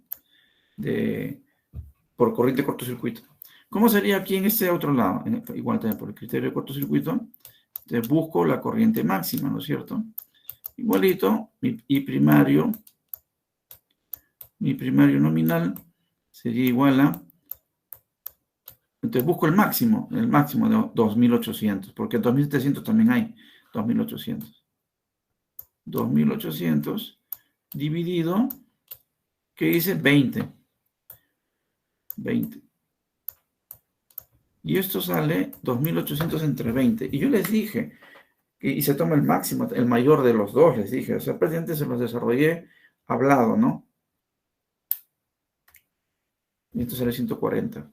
Speaker 1: por corriente de cortocircuito. ¿Cómo sería aquí en este otro lado? Igual también por el criterio de cortocircuito. Entonces busco la corriente máxima, ¿no es cierto? Igualito, mi primario nominal sería igual a... Entonces busco el máximo de 2800, porque en 2700 también hay 2800. 2800 dividido, ¿qué dice? 20. 20. Y esto sale 2800 entre 20. Y yo les dije, y se toma el máximo, el mayor de los dos, les dije. O sea, prácticamente se los desarrollé hablado, ¿no? Y esto sale 140.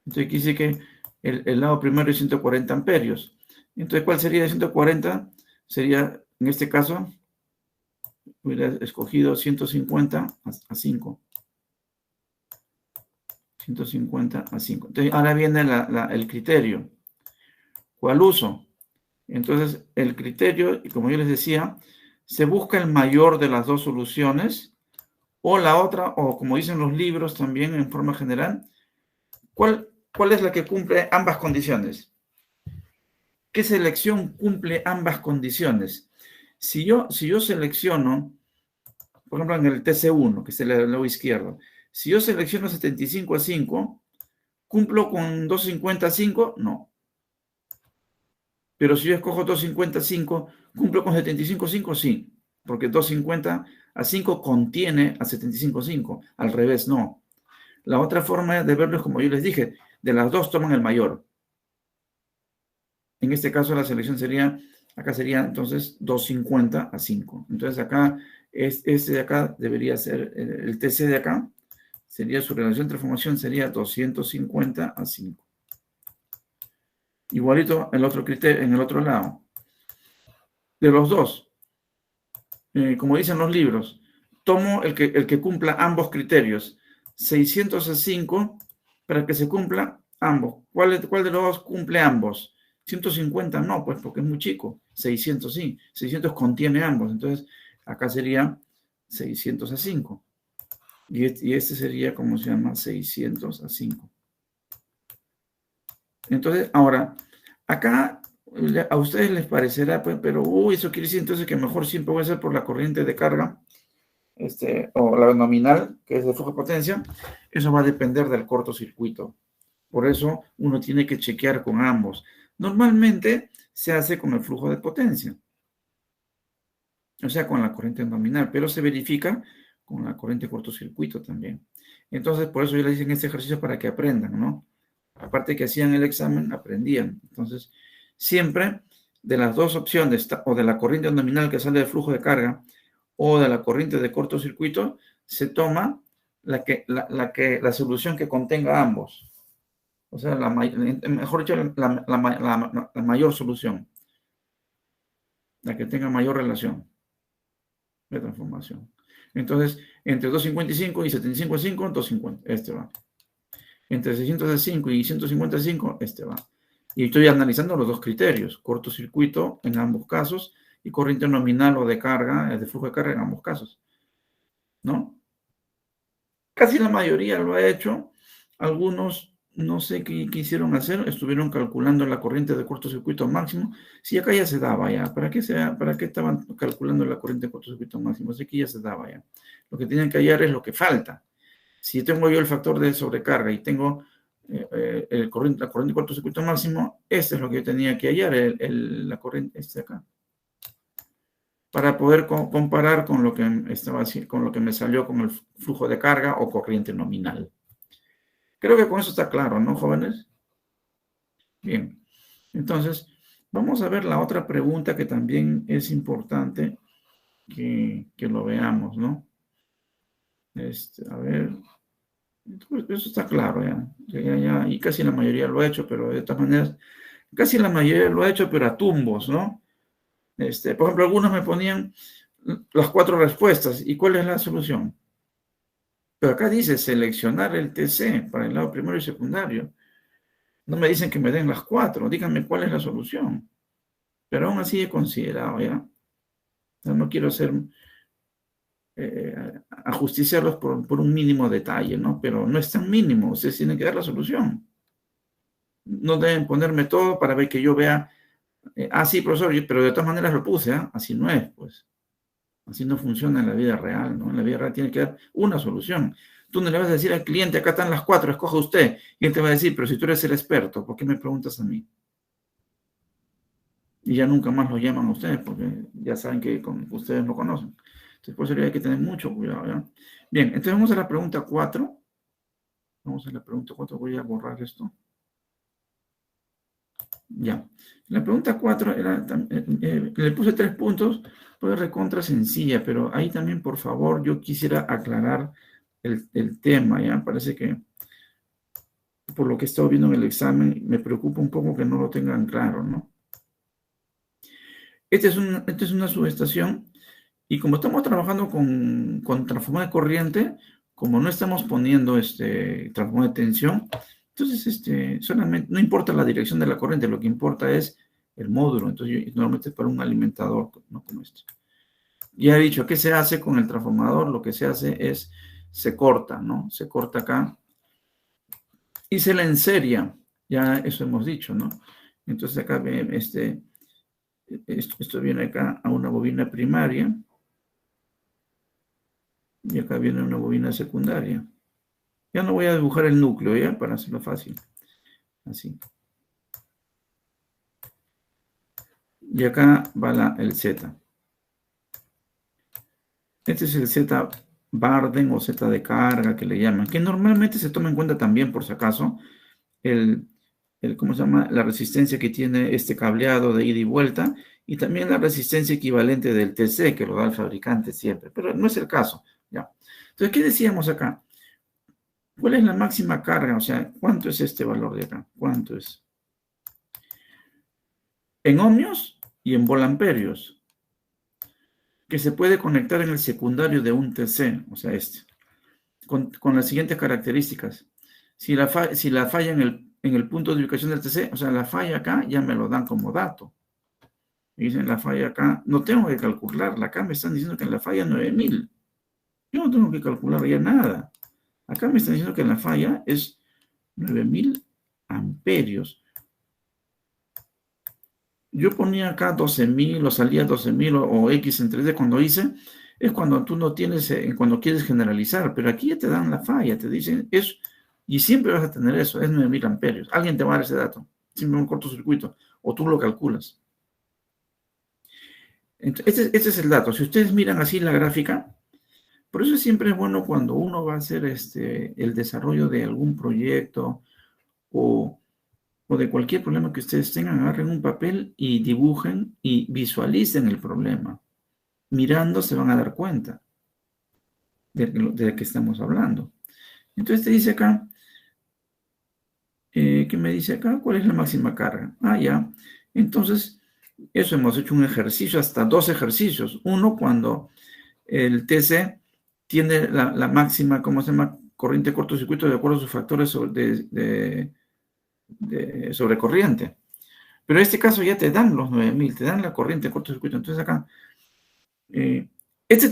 Speaker 1: Entonces aquí dice que el lado primario es 140 amperios. Entonces, ¿cuál sería de 140? Sería, en este caso, hubiera escogido 150 a 5. 150 a 5. Entonces, ahora viene el criterio. ¿Cuál uso? Entonces, el criterio, y como yo les decía, se busca el mayor de las dos soluciones, o la otra, o como dicen los libros también en forma general, ¿cuál es la que cumple ambas condiciones? ¿Qué selección cumple ambas condiciones? Si yo selecciono, por ejemplo, en el TC1, que es el lado izquierdo, si yo selecciono 75 a 5, ¿cumplo con 250 a 5? No. Pero si yo escojo 250 a 5, ¿cumplo con 75 a 5? Sí. Porque 250 a 5 contiene a 75 a 5. Al revés, no. La otra forma de verlo es como yo les dije, de las dos toman el mayor. En este caso la selección sería, acá sería entonces 250 a 5. Entonces acá, este de acá debería ser, el TC de acá, sería su relación de transformación sería 250 a 5. Igualito el otro criterio, en el otro lado. De los dos, como dicen los libros, tomo el que cumpla ambos criterios. 600 a 5 para que se cumpla ambos. ¿Cuál de los dos cumple ambos? 150 no, pues porque es muy chico. 600 sí. 600 contiene ambos. Entonces, acá sería 600 a 5. Y este sería, ¿cómo se llama? 600 a 5. Entonces, ahora, acá a ustedes les parecerá, pues, pero, eso quiere decir entonces que mejor siempre voy a ser por la corriente de carga, o la nominal, que es de flujo de potencia. Eso va a depender del cortocircuito. Por eso uno tiene que chequear con ambos. Normalmente se hace con el flujo de potencia, o sea, con la corriente nominal, pero se verifica con la corriente cortocircuito también. Entonces, por eso yo les hice en este ejercicio para que aprendan, ¿no? Aparte que hacían el examen, aprendían. Entonces, siempre de las dos opciones, o de la corriente nominal que sale del flujo de carga, o de la corriente de cortocircuito, se toma la solución que contenga ambos. O sea, mejor dicho, la mayor solución. La que tenga mayor relación de transformación. Entonces, entre 255 y 75 a 5, 250. Este va. entre 605 y 155, este va. Y estoy analizando los dos criterios, cortocircuito en ambos casos y corriente nominal o de carga, de flujo de carga en ambos casos, ¿no? Casi la mayoría lo ha hecho. Algunos no sé qué quisieron hacer, estuvieron calculando la corriente de cortocircuito máximo. Sí, acá ya se daba ya. ¿Para qué estaban calculando la corriente de cortocircuito máximo? Sí que ya se daba ya. Lo que tenían que hallar es lo que falta. Si tengo yo el factor de sobrecarga y tengo la corriente de cortocircuito máximo, este es lo que yo tenía que hallar, la corriente, este de acá. Para poder comparar con lo que con lo que me salió con el flujo de carga o corriente nominal. Creo que con eso está claro, ¿no, jóvenes? Bien. Entonces, vamos a ver la otra pregunta que también es importante que lo veamos, ¿no? A ver. Eso está claro ya. Y casi la mayoría lo ha hecho, pero de todas maneras, casi la mayoría lo ha hecho, pero a tumbos, ¿no? Por ejemplo, algunos me ponían las 4 respuestas. ¿Y cuál es la solución? Pero acá dice seleccionar el TC para el lado primero y secundario. No me dicen que me den las 4. Díganme cuál es la solución. Pero aún así he considerado, ¿ya? O sea, no quiero hacer ajusticiarlos por un mínimo detalle, ¿no? Pero no es tan mínimo. Ustedes tienen que dar la solución. No deben ponerme todo para ver que yo vea. Sí, profesor, pero de todas maneras lo puse, ¿eh? Así no es, pues. Así no funciona en la vida real, ¿no? En la vida real tiene que dar una solución. Tú no le vas a decir al cliente, acá están las 4, escoja usted. Y él te va a decir, pero si tú eres el experto, ¿por qué me preguntas a mí? Y ya nunca más lo llaman a ustedes, porque ya saben que ustedes lo conocen. Entonces, por eso hay que tener mucho cuidado, ¿ya? Bien, entonces vamos a la pregunta 4. Vamos a la pregunta 4, voy a borrar esto. Ya. La pregunta 4 era, le puse 3 puntos, pues recontra sencilla, pero ahí también, por favor, yo quisiera aclarar el tema, ¿ya? Parece que, por lo que he estado viendo en el examen, me preocupa un poco que no lo tengan claro, ¿no? Esta es una subestación, y como estamos trabajando con transformador de corriente, como no estamos poniendo transformador de tensión, entonces solamente, no importa la dirección de la corriente, lo que importa es el módulo. Entonces, normalmente es para un alimentador, ¿no? Como este. Ya he dicho, ¿qué se hace con el transformador? Lo que se hace es, se corta, ¿no? Se corta acá y se le enseria. Ya eso hemos dicho, ¿no? Entonces acá esto viene acá a una bobina primaria y acá viene una bobina secundaria. Ya no voy a dibujar el núcleo, ¿ya? Para hacerlo fácil. Así. Y acá va el Z. Este es el Z Barden o Z de carga que le llaman, que normalmente se toma en cuenta también, por si acaso, ¿cómo se llama? La resistencia que tiene este cableado de ida y vuelta, y también la resistencia equivalente del TC, que lo da el fabricante siempre, pero no es el caso, ¿ya? Entonces, ¿qué decíamos acá? ¿Cuál es la máxima carga? O sea, ¿cuánto es este valor de acá? ¿Cuánto es? En ohmios y en volamperios, que se puede conectar en el secundario de un TC, o sea, con las siguientes características. Si la falla en el punto de ubicación del TC, o sea, la falla acá ya me lo dan como dato. Me dicen la falla acá, no tengo que calcularla, acá me están diciendo que en la falla 9000. Yo no tengo que calcular ya nada. Acá me están diciendo que en la falla es 9000 amperios. Yo ponía acá 12.000 o salía 12.000 o X entre D cuando hice, es cuando tú no tienes, cuando quieres generalizar, pero aquí ya te dan la falla, te dicen eso, y siempre vas a tener eso, es 9.000 amperios. Alguien te va a dar ese dato, siempre un cortocircuito, o tú lo calculas. Entonces, este es el dato. Si ustedes miran así la gráfica, por eso siempre es bueno cuando uno va a hacer el desarrollo de algún proyecto o de cualquier problema que ustedes tengan, agarren un papel y dibujen y visualicen el problema. Mirando se van a dar cuenta de que estamos hablando. Entonces te dice acá, ¿qué me dice acá? ¿Cuál es la máxima carga? Ya. Entonces, eso hemos hecho un ejercicio, hasta 2 ejercicios. Uno cuando el TC tiene la máxima, ¿cómo se llama? corriente cortocircuito de acuerdo a sus factores sobre corriente. Pero en este caso ya te dan los 9000, te dan la corriente de cortocircuito. Entonces acá, este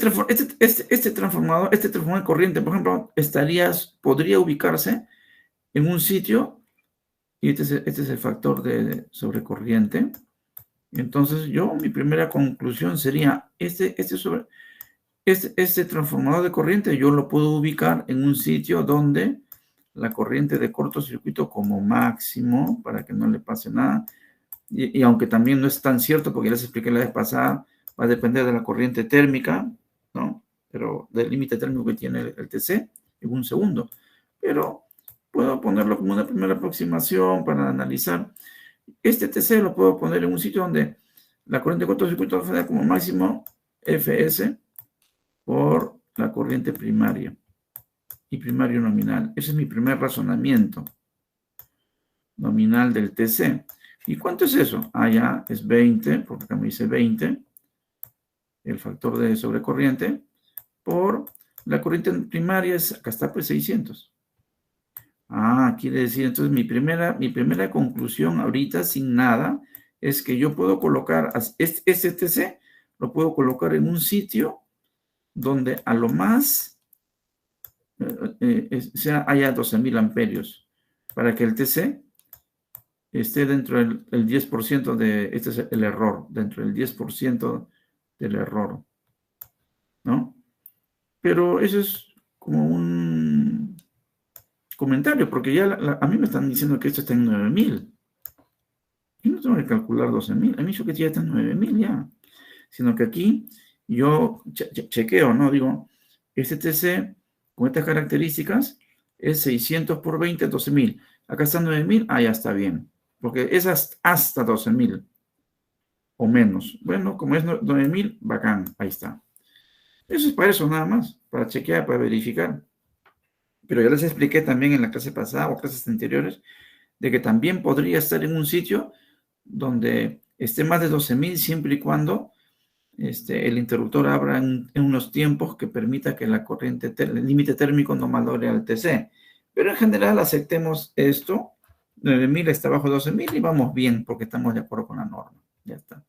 Speaker 1: transformador de corriente, por ejemplo, podría ubicarse en un sitio, y este es el factor de sobrecorriente. Entonces mi primera conclusión sería, este transformador de corriente yo lo puedo ubicar en un sitio donde la corriente de cortocircuito como máximo, para que no le pase nada, y aunque también no es tan cierto, porque ya les expliqué la vez pasada, va a depender de la corriente térmica, ¿no? Pero del límite térmico que tiene el TC en un segundo. Pero puedo ponerlo como una primera aproximación para analizar. Este TC lo puedo poner en un sitio donde la corriente de cortocircuito va a ser como máximo Fs por la corriente primaria y primario nominal. Ese es mi primer razonamiento nominal del TC. ¿Y cuánto es eso? Ya es 20, porque acá me dice 20, el factor de sobrecorriente, por la corriente primaria, acá está pues 600. Quiere decir, entonces mi primera conclusión ahorita, sin nada, es que yo puedo colocar, este TC, lo puedo colocar en un sitio donde a lo más haya 12.000 amperios, para que el TC esté dentro del 10% este es el error, dentro del 10% del error, ¿no? Pero eso es como un comentario, porque ya a mí me están diciendo que esto está en 9.000. Y no tengo que calcular 12.000. A mí yo que ya está en 9.000 ya. Sino que aquí yo chequeo, ¿no? Digo, este TC con estas características es 600 por 20, 12.000. Acá está 9.000, ya está bien. Porque es hasta 12.000 o menos. Bueno, como es 9.000, bacán, ahí está. Eso es para eso nada más, para chequear, para verificar. Pero ya les expliqué también en la clase pasada o clases anteriores de que también podría estar en un sitio donde esté más de 12.000 siempre y cuando el interruptor abra en unos tiempos que permita que la corriente, el límite térmico no malogre al TC. Pero en general aceptemos esto. 9.000 está bajo 12.000 y vamos bien porque estamos de acuerdo con la norma. Ya está.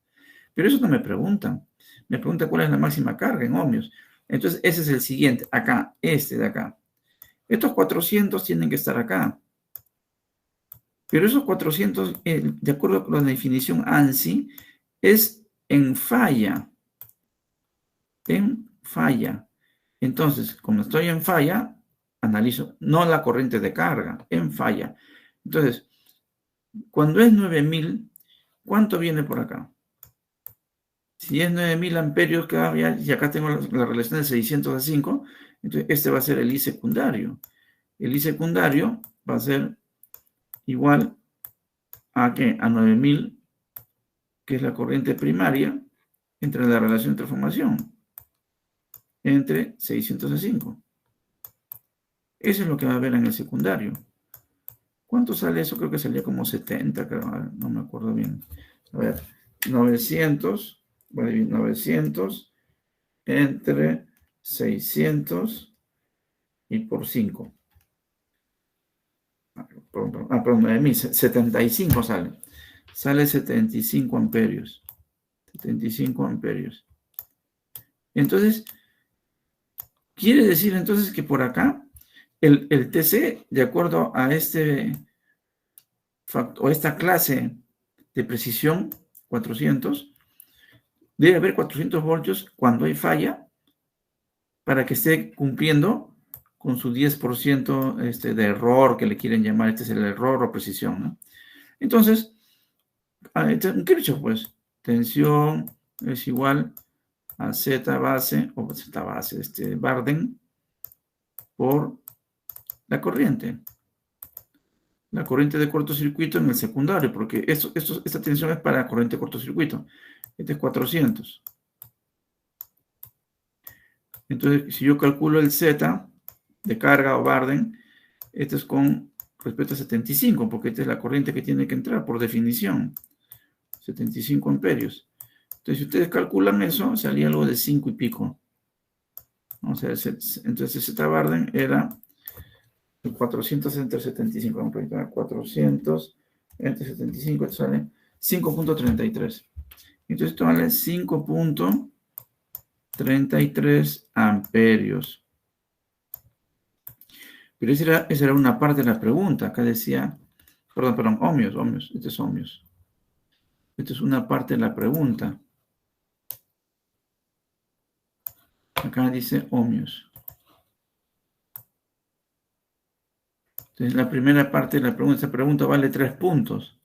Speaker 1: Pero eso no me preguntan. Me preguntan cuál es la máxima carga en ohmios. Entonces, ese es el siguiente. Acá, este de acá. Estos 400 tienen que estar acá. Pero esos 400, de acuerdo con la definición ANSI, es en falla. En falla. Entonces, como estoy en falla, analizo, no la corriente de carga, en falla. Entonces, cuando es 9.000, ¿cuánto viene por acá? Si es 9.000 amperios cada vía, y acá tengo la relación de 600 a 5, entonces este va a ser el I secundario. El I secundario va a ser igual a ¿qué? A 9.000, que es la corriente primaria, entre la relación de transformación, entre 600 a 5. Eso es lo que va a haber en el secundario. ¿Cuánto sale eso? Creo que salía como 70, creo, no me acuerdo bien. A ver, 900, vale, 900 entre 600 y por 5. Perdón, 9.000, 75 sale. Sale 75 amperios. 75 amperios. Entonces, quiere decir entonces que por acá, el TC, de acuerdo a esta clase de precisión, 400, debe haber 400 voltios cuando hay falla para que esté cumpliendo con su 10% de error que le quieren llamar. Este es el error o precisión, ¿no? Entonces, en Kirchhoff, pues, tensión es igual a Z base, o Z base, Barden, por la corriente de cortocircuito en el secundario, porque esta tensión es para corriente de cortocircuito. Este es 400. Entonces, si yo calculo el Z de carga o Barden, este es con respecto a 75, porque esta es la corriente que tiene que entrar por definición. 75 amperios. Entonces, si ustedes calculan eso, salía algo de 5 y pico. O sea, entonces Z Barden era El 400 entre 75. Vamos a poner 400 entre 75. Esto sale 5.33. Entonces esto vale 5.33 amperios. Pero esa era una parte de la pregunta. Acá decía, perdón, ohmios. Este es ohmios. Esto es una parte de la pregunta. Acá dice ohmios. Entonces, la primera parte de la pregunta, esta pregunta vale 3 puntos.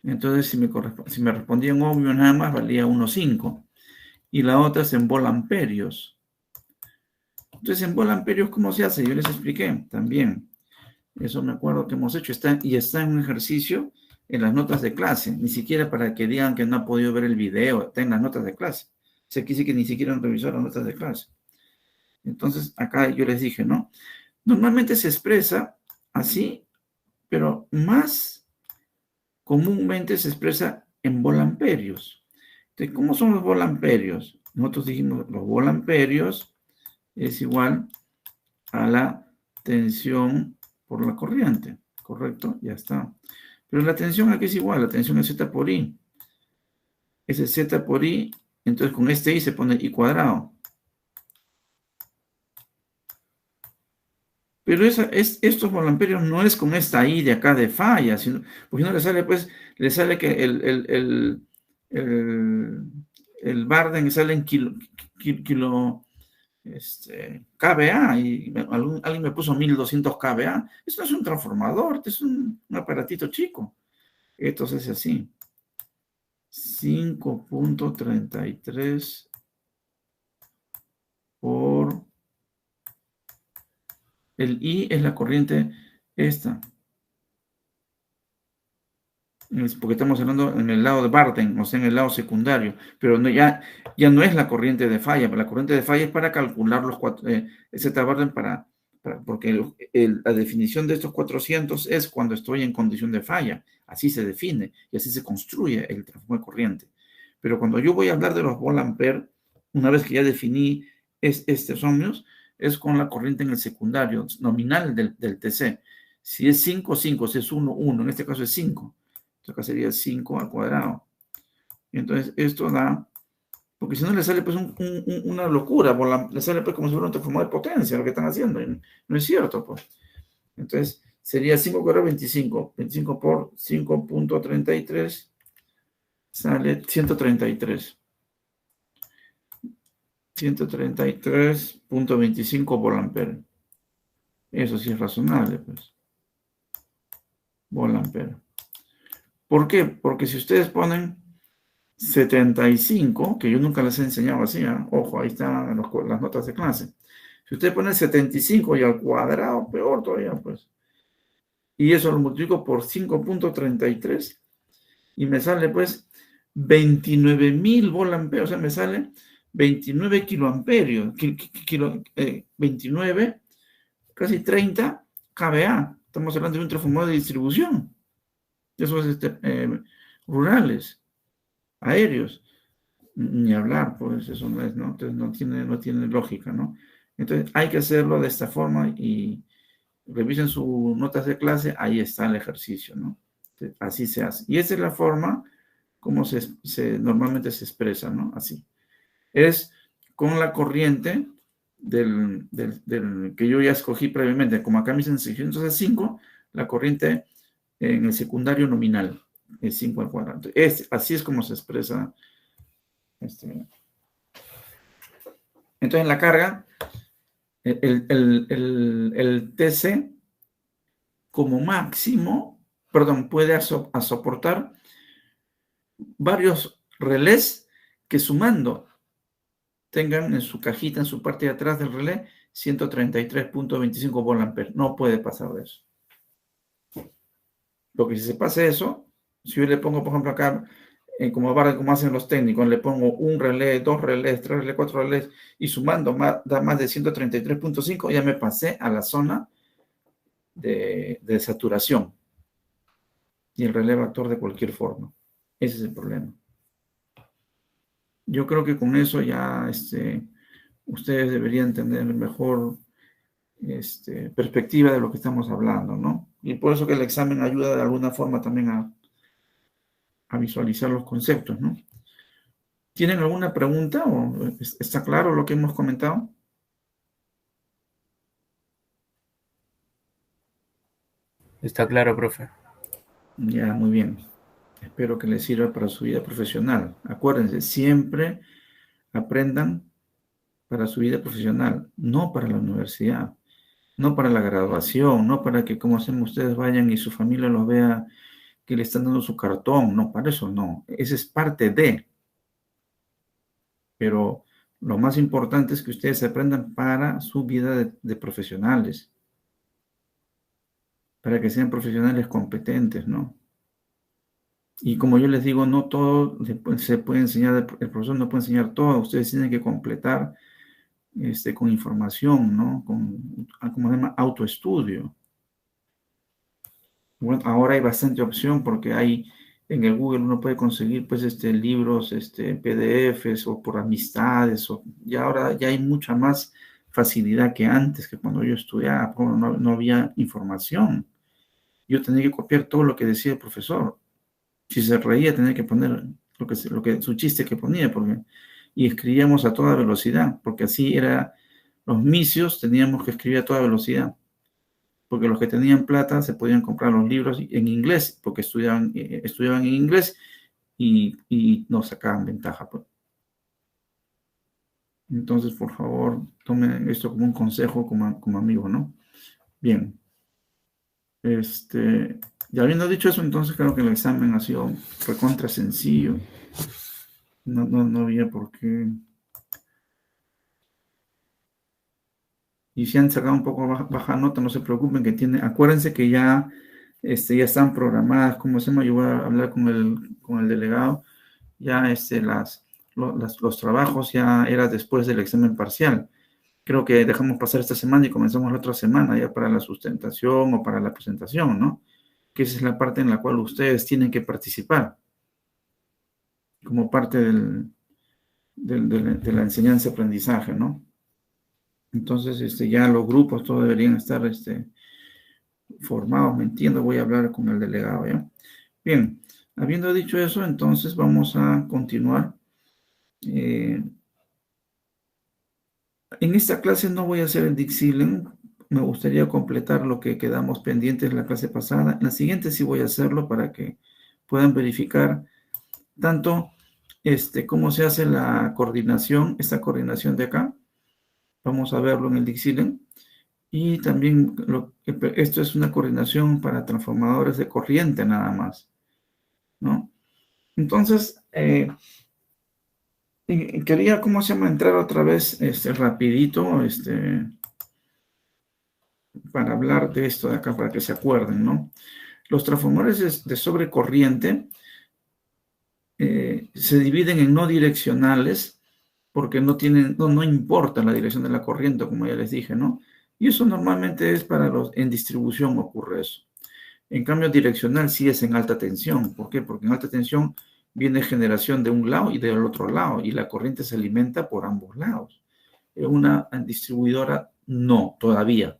Speaker 1: Entonces, si me respondía en ohmios nada más, valía 1,5. Y la otra es en volamperios. Entonces, en volamperios, ¿cómo se hace? Yo les expliqué también. Eso me acuerdo que hemos hecho. Está en un ejercicio en las notas de clase. Ni siquiera para que digan que no ha podido ver el video. Está en las notas de clase. O sea, aquí sí que ni siquiera han revisado las notas de clase. Entonces, acá yo les dije, ¿no? Normalmente se expresa así, pero más comúnmente se expresa en volamperios. Entonces, ¿cómo son los volamperios? Nosotros dijimos, los volamperios es igual a la tensión por la corriente, ¿correcto? Ya está. Pero la tensión aquí es igual, la tensión es Z por I. Ese es Z por I, entonces con este I se pone I cuadrado. Pero estos volamperios no es con esta I de acá de falla, sino, porque no le sale, pues, le sale que el Barden sale en kilo kVA, y alguien me puso 1200 kVA. Esto no es un transformador, esto es un aparatito chico. Entonces es así. 5.33 por... El I es la corriente esta. Porque estamos hablando en el lado de Barden, o sea, en el lado secundario. Pero no, ya no es la corriente de falla. La corriente de falla es para calcular los Z Barden porque la definición de estos 400 es cuando estoy en condición de falla. Así se define y así se construye el transformador de corriente. Pero cuando yo voy a hablar de los volampere, una vez que ya definí estos ohmios, es con la corriente en el secundario, nominal del TC. Si es 5, 5, si es 1, 1, en este caso es 5. Entonces acá sería 5 al cuadrado. Entonces esto da, porque si no le sale pues una locura, le sale pues como si fuera un transformador de potencia lo que están haciendo, y no es cierto pues. Entonces sería 5 cuadrado 25, 25 por 5.33 sale 133. 133.25 volampere. Eso sí es razonable, pues. Volampere. ¿Por qué? Porque si ustedes ponen 75, que yo nunca les he enseñado así, ¿eh? Ojo, ahí están las notas de clase. Si ustedes ponen 75 y al cuadrado, peor todavía, pues. Y eso lo multiplico por 5.33 y me sale, pues, 29.000 volamperes. O sea, me sale 29 kiloamperios, 29, casi 30 kVA. Estamos hablando de un transformador de distribución. Esos rurales, aéreos. Ni hablar, pues eso no es, ¿no? Entonces no tiene lógica, ¿no? Entonces hay que hacerlo de esta forma y revisen sus notas de clase, ahí está el ejercicio, ¿no? Entonces, así se hace. Y esa es la forma como normalmente se expresa, ¿no? Así. Es con la corriente del que yo ya escogí previamente, como acá me dicen 605, la corriente en el secundario nominal es 5 al cuadrado. Así es como se expresa. Entonces, en la carga, el TC como máximo, puede soportar varios relés que sumando tengan en su cajita, en su parte de atrás del relé, 133.25 volampere. No puede pasar de eso. Porque si se pasa eso, si yo le pongo, por ejemplo, acá, como hacen los técnicos, le pongo un relé, 2 relés, 3 relés, 4 relés, y sumando da más de 133.5, ya me pasé a la zona de saturación. Y el relé va a actuar de cualquier forma. Ese es el problema. Yo creo que con eso ya ustedes deberían tener mejor perspectiva de lo que estamos hablando, ¿no? Y por eso que el examen ayuda de alguna forma también a visualizar los conceptos, ¿no? ¿Tienen alguna pregunta o está claro lo que hemos comentado?
Speaker 2: Está claro, profe.
Speaker 1: Ya, muy bien. Espero que les sirva para su vida profesional. Acuérdense, siempre aprendan para su vida profesional, no para la universidad, no para la graduación, no para que, como hacen ustedes, vayan y su familia los vea que le están dando su cartón. No, para eso no. Esa es parte de. Pero lo más importante es que ustedes aprendan para su vida de profesionales, para que sean profesionales competentes, ¿no? Y como yo les digo, no todo se puede enseñar, el profesor no puede enseñar todo, ustedes tienen que completar con información, ¿no? ¿Cómo se llama? Autoestudio. Bueno, ahora hay bastante opción porque hay en el Google uno puede conseguir pues libros, PDFs o por amistades, y ahora ya hay mucha más facilidad que antes, que cuando yo estudiaba, no había información. Yo tenía que copiar todo lo que decía el profesor. Si se reía, tenía que poner su chiste que ponía, y escribíamos a toda velocidad, porque así era, los misios teníamos que escribir a toda velocidad, porque los que tenían plata se podían comprar los libros en inglés, porque estudiaban en inglés y no sacaban ventaja, pues. Entonces, por favor, tomen esto como un consejo, como amigo, ¿no? Bien. Ya habiendo dicho eso, entonces creo que el examen ha sido recontra sencillo. No había por qué. Y si han sacado un poco baja nota, no se preocupen, acuérdense que ya están programadas, como se llama, yo voy a hablar con el delegado, ya los trabajos ya era después del examen parcial. Creo que dejamos pasar esta semana y comenzamos la otra semana ya para la sustentación o para la presentación, ¿no? Que esa es la parte en la cual ustedes tienen que participar como parte de la enseñanza-aprendizaje, ¿no? Entonces, ya los grupos todos deberían estar formados, me entiendo, voy a hablar con el delegado, ¿ya? Bien, habiendo dicho eso, entonces vamos a continuar. En esta clase no voy a hacer el Dixilen, me gustaría completar lo que quedamos pendientes en la clase pasada. En la siguiente sí voy a hacerlo para que puedan verificar tanto cómo se hace la coordinación, esta coordinación de acá. Vamos a verlo en el Dixilen. Y también esto es una coordinación para transformadores de corriente nada más, ¿no? Entonces, quería, ¿cómo se llama? Entrar otra vez rapidito para hablar de esto de acá, para que se acuerden, ¿no? Los transformadores de sobrecorriente se dividen en no direccionales porque no importa la dirección de la corriente, como ya les dije, ¿no? Y eso normalmente es en distribución ocurre eso. En cambio, direccional sí es en alta tensión. ¿Por qué? Porque en alta tensión viene generación de un lado y del otro lado, y la corriente se alimenta por ambos lados. En una distribuidora, no, todavía.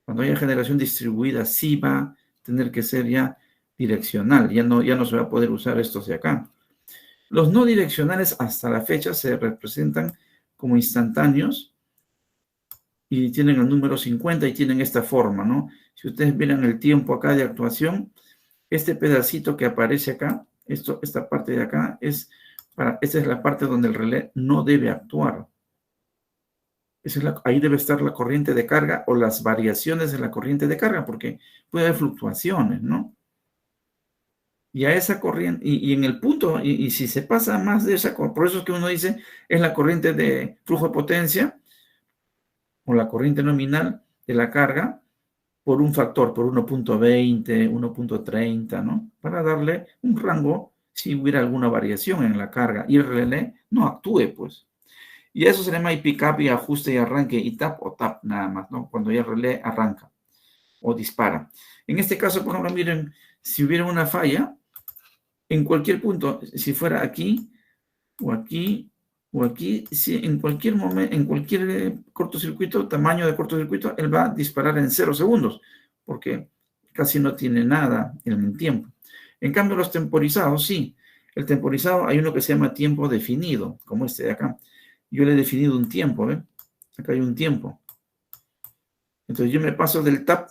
Speaker 1: Cuando haya generación distribuida, sí va a tener que ser ya direccional, ya no se va a poder usar estos de acá. Los no direccionales hasta la fecha se representan como instantáneos y tienen el número 50 y tienen esta forma, ¿no? Si ustedes miran el tiempo acá de actuación, este pedacito que aparece acá, esta parte de acá, esta es la parte donde el relé no debe actuar. Ahí debe estar la corriente de carga o las variaciones de la corriente de carga, porque puede haber fluctuaciones, ¿no? Y a esa corriente, y en el punto, y si se pasa más de esa corriente, por eso es que uno dice, es la corriente de flujo de potencia, o la corriente nominal de la carga, por un factor, por 1.20, 1.30, ¿no? Para darle un rango si hubiera alguna variación en la carga, y el relé no actúe, pues. Y eso se llama pick-up y ajuste y arranque, y tap o tap nada más, ¿no? Cuando ya el relé arranca o dispara. En este caso, por ejemplo, miren, si hubiera una falla, en cualquier punto, si fuera aquí o aquí O aquí, si en cualquier momento, en cualquier cortocircuito, tamaño de cortocircuito, él va a disparar en 0 segundos, porque casi no tiene nada en el tiempo. En cambio, los temporizados, sí. El temporizado, hay uno que se llama tiempo definido, como este de acá. Yo le he definido un tiempo, ¿ven? Acá hay un tiempo. Entonces yo me paso del tap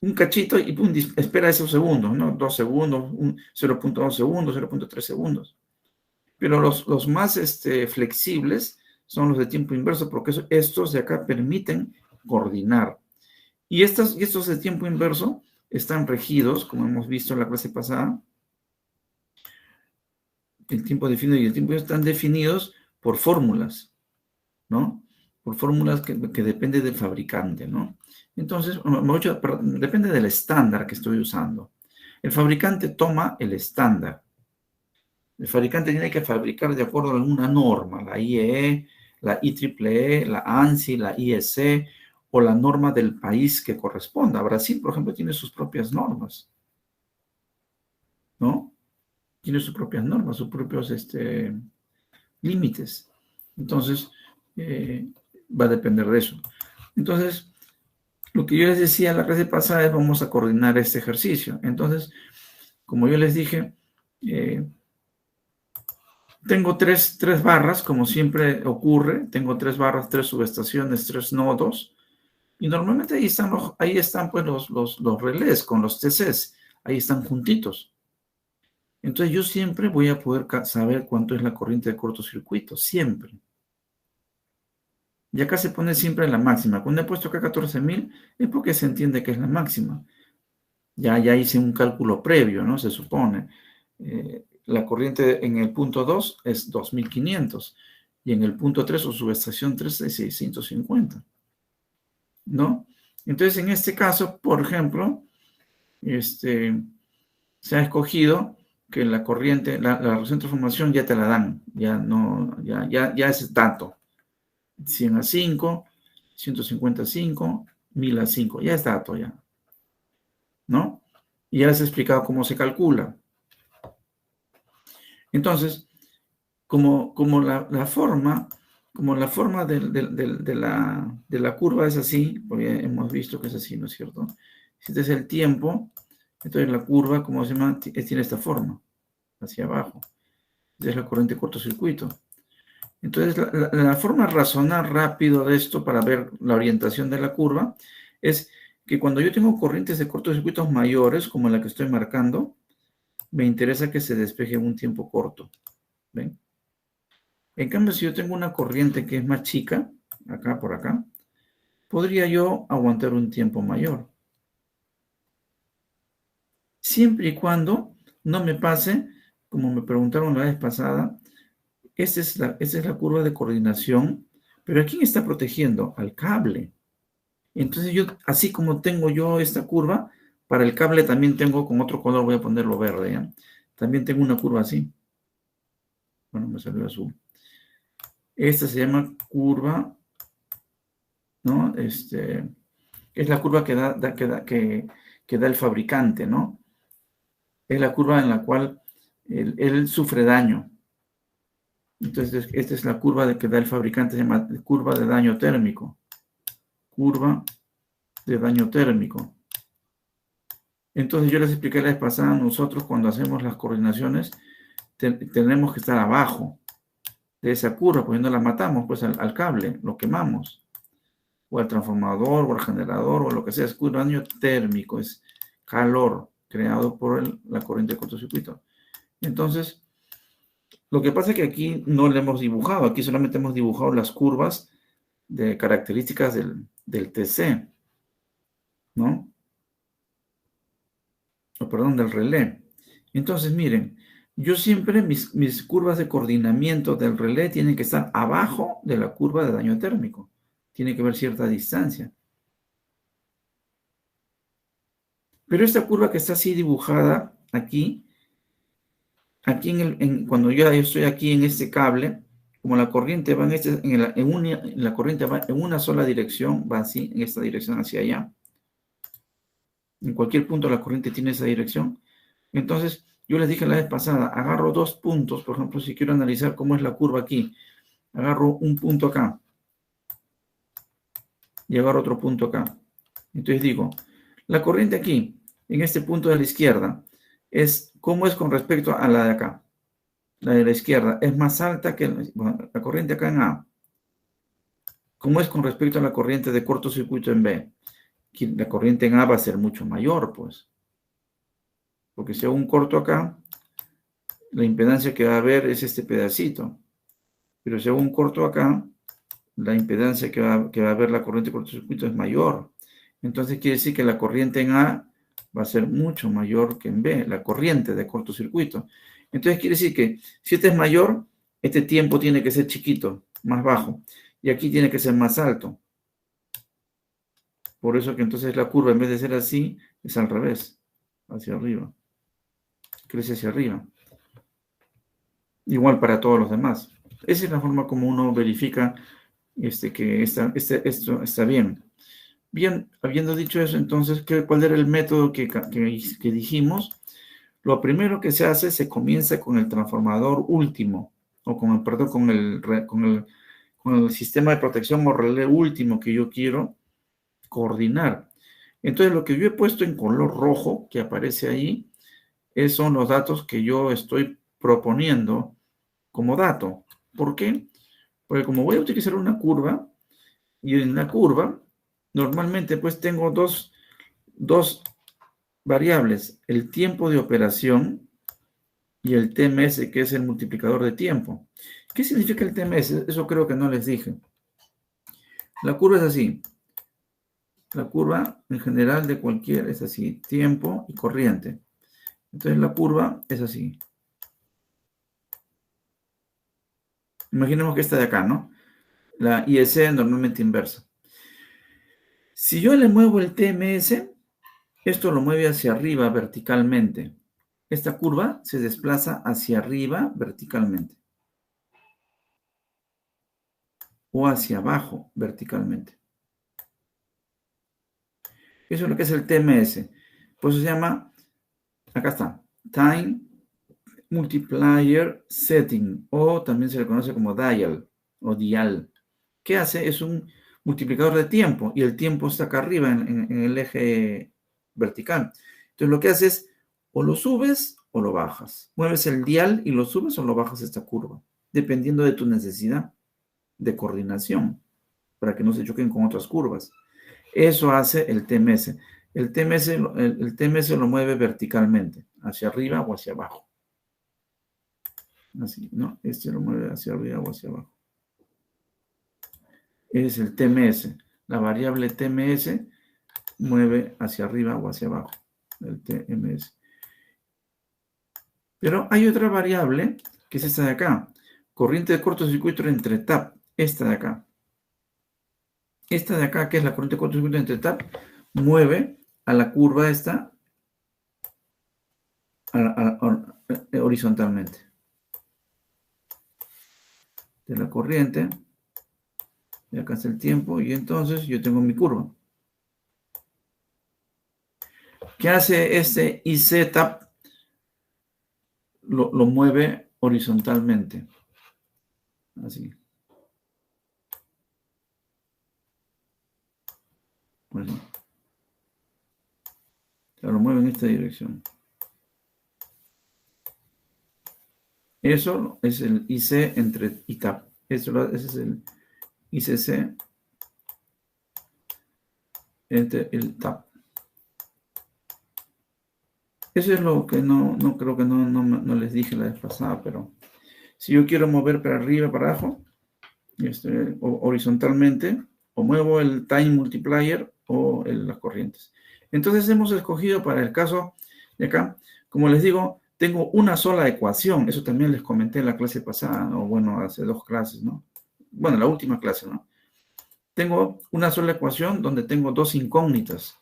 Speaker 1: un cachito y pum, espera esos segundos, ¿no? 2 segundos, 0.2 segundos, 0.3 segundos. Pero los más flexibles son los de tiempo inverso, porque estos de acá permiten coordinar. Y estos de tiempo inverso están regidos, como hemos visto en la clase pasada. El tiempo definido y el tiempo están definidos por fórmulas, ¿no? Por fórmulas que depende del fabricante, ¿no? Entonces, depende del estándar que estoy usando. El fabricante toma el estándar. El fabricante tiene que fabricar de acuerdo a alguna norma, la IEE, la IEEE, la ANSI, la IEC, o la norma del país que corresponda. Brasil, por ejemplo, tiene sus propias normas, ¿no? Tiene sus propias normas, sus propios límites. Entonces, va a depender de eso. Entonces, lo que yo les decía la clase pasada es vamos a coordinar este ejercicio. Entonces, como yo les dije, tengo tres barras, como siempre ocurre. Tengo 3 barras, 3 subestaciones, 3 nodos. Y normalmente ahí están pues los relés con los TCs. Ahí están juntitos. Entonces yo siempre voy a poder saber cuánto es la corriente de cortocircuito. Siempre. Y acá se pone siempre la máxima. Cuando he puesto acá 14.000 es porque se entiende que es la máxima. Ya hice un cálculo previo, ¿no? Se supone. La corriente en el punto 2 es 2.500. Y en el punto 3 o subestación 3 es 650. ¿No? Entonces, en este caso, por ejemplo, se ha escogido que la corriente, la relación de transformación ya te la dan, ya es tanto. 100 a 5, 150 a 5, 1000 a 5, ya es dato ya. ¿No? Y ya les he explicado cómo se calcula. Entonces, como la forma de la curva es así, porque hemos visto que es así, ¿no es cierto? Si este es el tiempo, entonces la curva, ¿cómo se llama? Tiene esta forma, hacia abajo. Esta es la corriente de cortocircuito. Entonces, la forma de razonar rápido de esto para ver la orientación de la curva es que cuando yo tengo corrientes de cortocircuitos mayores, como la que estoy marcando, me interesa que se despeje en un tiempo corto. ¿Ven? En cambio, si yo tengo una corriente que es más chica, acá por acá, podría yo aguantar un tiempo mayor. Siempre y cuando no me pase, como me preguntaron la vez pasada, esta es la curva de coordinación, pero ¿a quién está protegiendo? Al cable. Entonces yo, así como tengo yo esta curva, para el cable también tengo, con otro color voy a ponerlo verde, ¿ya? También tengo una curva así. Bueno, me salió azul. Esta se llama curva, ¿no? Es la curva que da el fabricante, ¿no? Es la curva en la cual él sufre daño. Entonces, esta es la curva que da el fabricante, se llama curva de daño térmico. Curva de daño térmico. Entonces, yo les expliqué la vez pasada, nosotros cuando hacemos las coordinaciones, tenemos que estar abajo de esa curva, porque no la matamos pues al cable, lo quemamos, o al transformador, o al generador, o lo que sea. Es curva de daño térmico, es calor creado por la corriente de cortocircuito. Entonces, lo que pasa es que aquí no le hemos dibujado, aquí solamente hemos dibujado las curvas de características del TC, ¿no? O perdón, del relé. Entonces, miren, yo siempre, mis curvas de coordinamiento del relé tienen que estar abajo de la curva de daño térmico. Tiene que haber cierta distancia. Pero esta curva que está así dibujada aquí cuando yo estoy aquí en este cable, como la corriente va la corriente va en una sola dirección, va así, en esta dirección hacia allá. En cualquier punto la corriente tiene esa dirección. Entonces, yo les dije la vez pasada, agarro 2 puntos, por ejemplo, si quiero analizar cómo es la curva aquí. agarro un punto acá y agarro otro punto acá. Entonces digo, la corriente aquí, en este punto de la izquierda, ¿cómo es con respecto a la de acá? La de la izquierda es más alta que la corriente acá en A. ¿Cómo es con respecto a la corriente de cortocircuito en B? La corriente en A va a ser mucho mayor, pues. Porque si hago un corto acá, la impedancia que va a haber es este pedacito. Pero si hago un corto acá, la impedancia que va a haber la corriente de cortocircuito es mayor. Entonces quiere decir que la corriente en A va a ser mucho mayor que en B, la corriente de cortocircuito. Entonces quiere decir que si este es mayor, este tiempo tiene que ser chiquito, más bajo. Y aquí tiene que ser más alto. Por eso que entonces la curva, en vez de ser así, es al revés, hacia arriba. Crece hacia arriba. Igual para todos los demás. Esa es la forma como uno verifica que esto está bien. Bien, habiendo dicho eso, entonces, ¿cuál era el método que dijimos? Lo primero que se hace, se comienza con el transformador último, o con el sistema de protección o relé último que yo quiero coordinar. Entonces, lo que yo he puesto en color rojo, que aparece ahí, son los datos que yo estoy proponiendo como dato. ¿Por qué? Porque como voy a utilizar una curva, y en la curva, normalmente pues tengo dos variables, el tiempo de operación y el TMS, que es el multiplicador de tiempo. ¿Qué significa el TMS? Eso creo que no les dije. La curva es así. La curva en general de cualquier es así, tiempo y corriente. Entonces la curva es así. Imaginemos que esta de acá, ¿no? La IEC normalmente inversa. Si yo le muevo el TMS, esto lo mueve hacia arriba verticalmente. Esta curva se desplaza hacia arriba verticalmente. O hacia abajo verticalmente. Eso es lo que es el TMS. Por eso se llama, acá está, Time Multiplier Setting, o también se le conoce como dial, o dial. ¿Qué hace? Es un multiplicador de tiempo, y el tiempo está acá arriba en el eje vertical. Entonces lo que hace es, o lo subes o lo bajas. Mueves el dial y lo subes o lo bajas esta curva, dependiendo de tu necesidad de coordinación, para que no se choquen con otras curvas. Eso hace el TMS. El TMS lo mueve verticalmente, hacia arriba o hacia abajo. Así, ¿no? Este lo mueve hacia arriba o hacia abajo. Es el TMS. La variable TMS mueve hacia arriba o hacia abajo. El TMS. Pero hay otra variable, que es esta de acá. Corriente de cortocircuito entre tap. Esta de acá. Esta de acá, que es la corriente de cortocircuito entre tap, mueve a la curva esta horizontalmente. De la corriente, y acá está el tiempo, y entonces yo tengo mi curva. ¿Qué hace este IC tap? Lo mueve horizontalmente. Así. Bueno. Lo mueve en esta dirección. Eso es el IC entre ITAP. Ese es el ICC entre el TAP. Eso es lo que no creo que no les dije la vez pasada, pero si yo quiero mover para arriba, para abajo, horizontalmente, o muevo el time multiplier o las corrientes. Entonces hemos escogido para el caso de acá, como les digo, tengo una sola ecuación. Eso también les comenté en la clase pasada, o bueno, hace 2 clases, ¿no? Bueno, la última clase, ¿no? Tengo una sola ecuación donde tengo 2 incógnitas.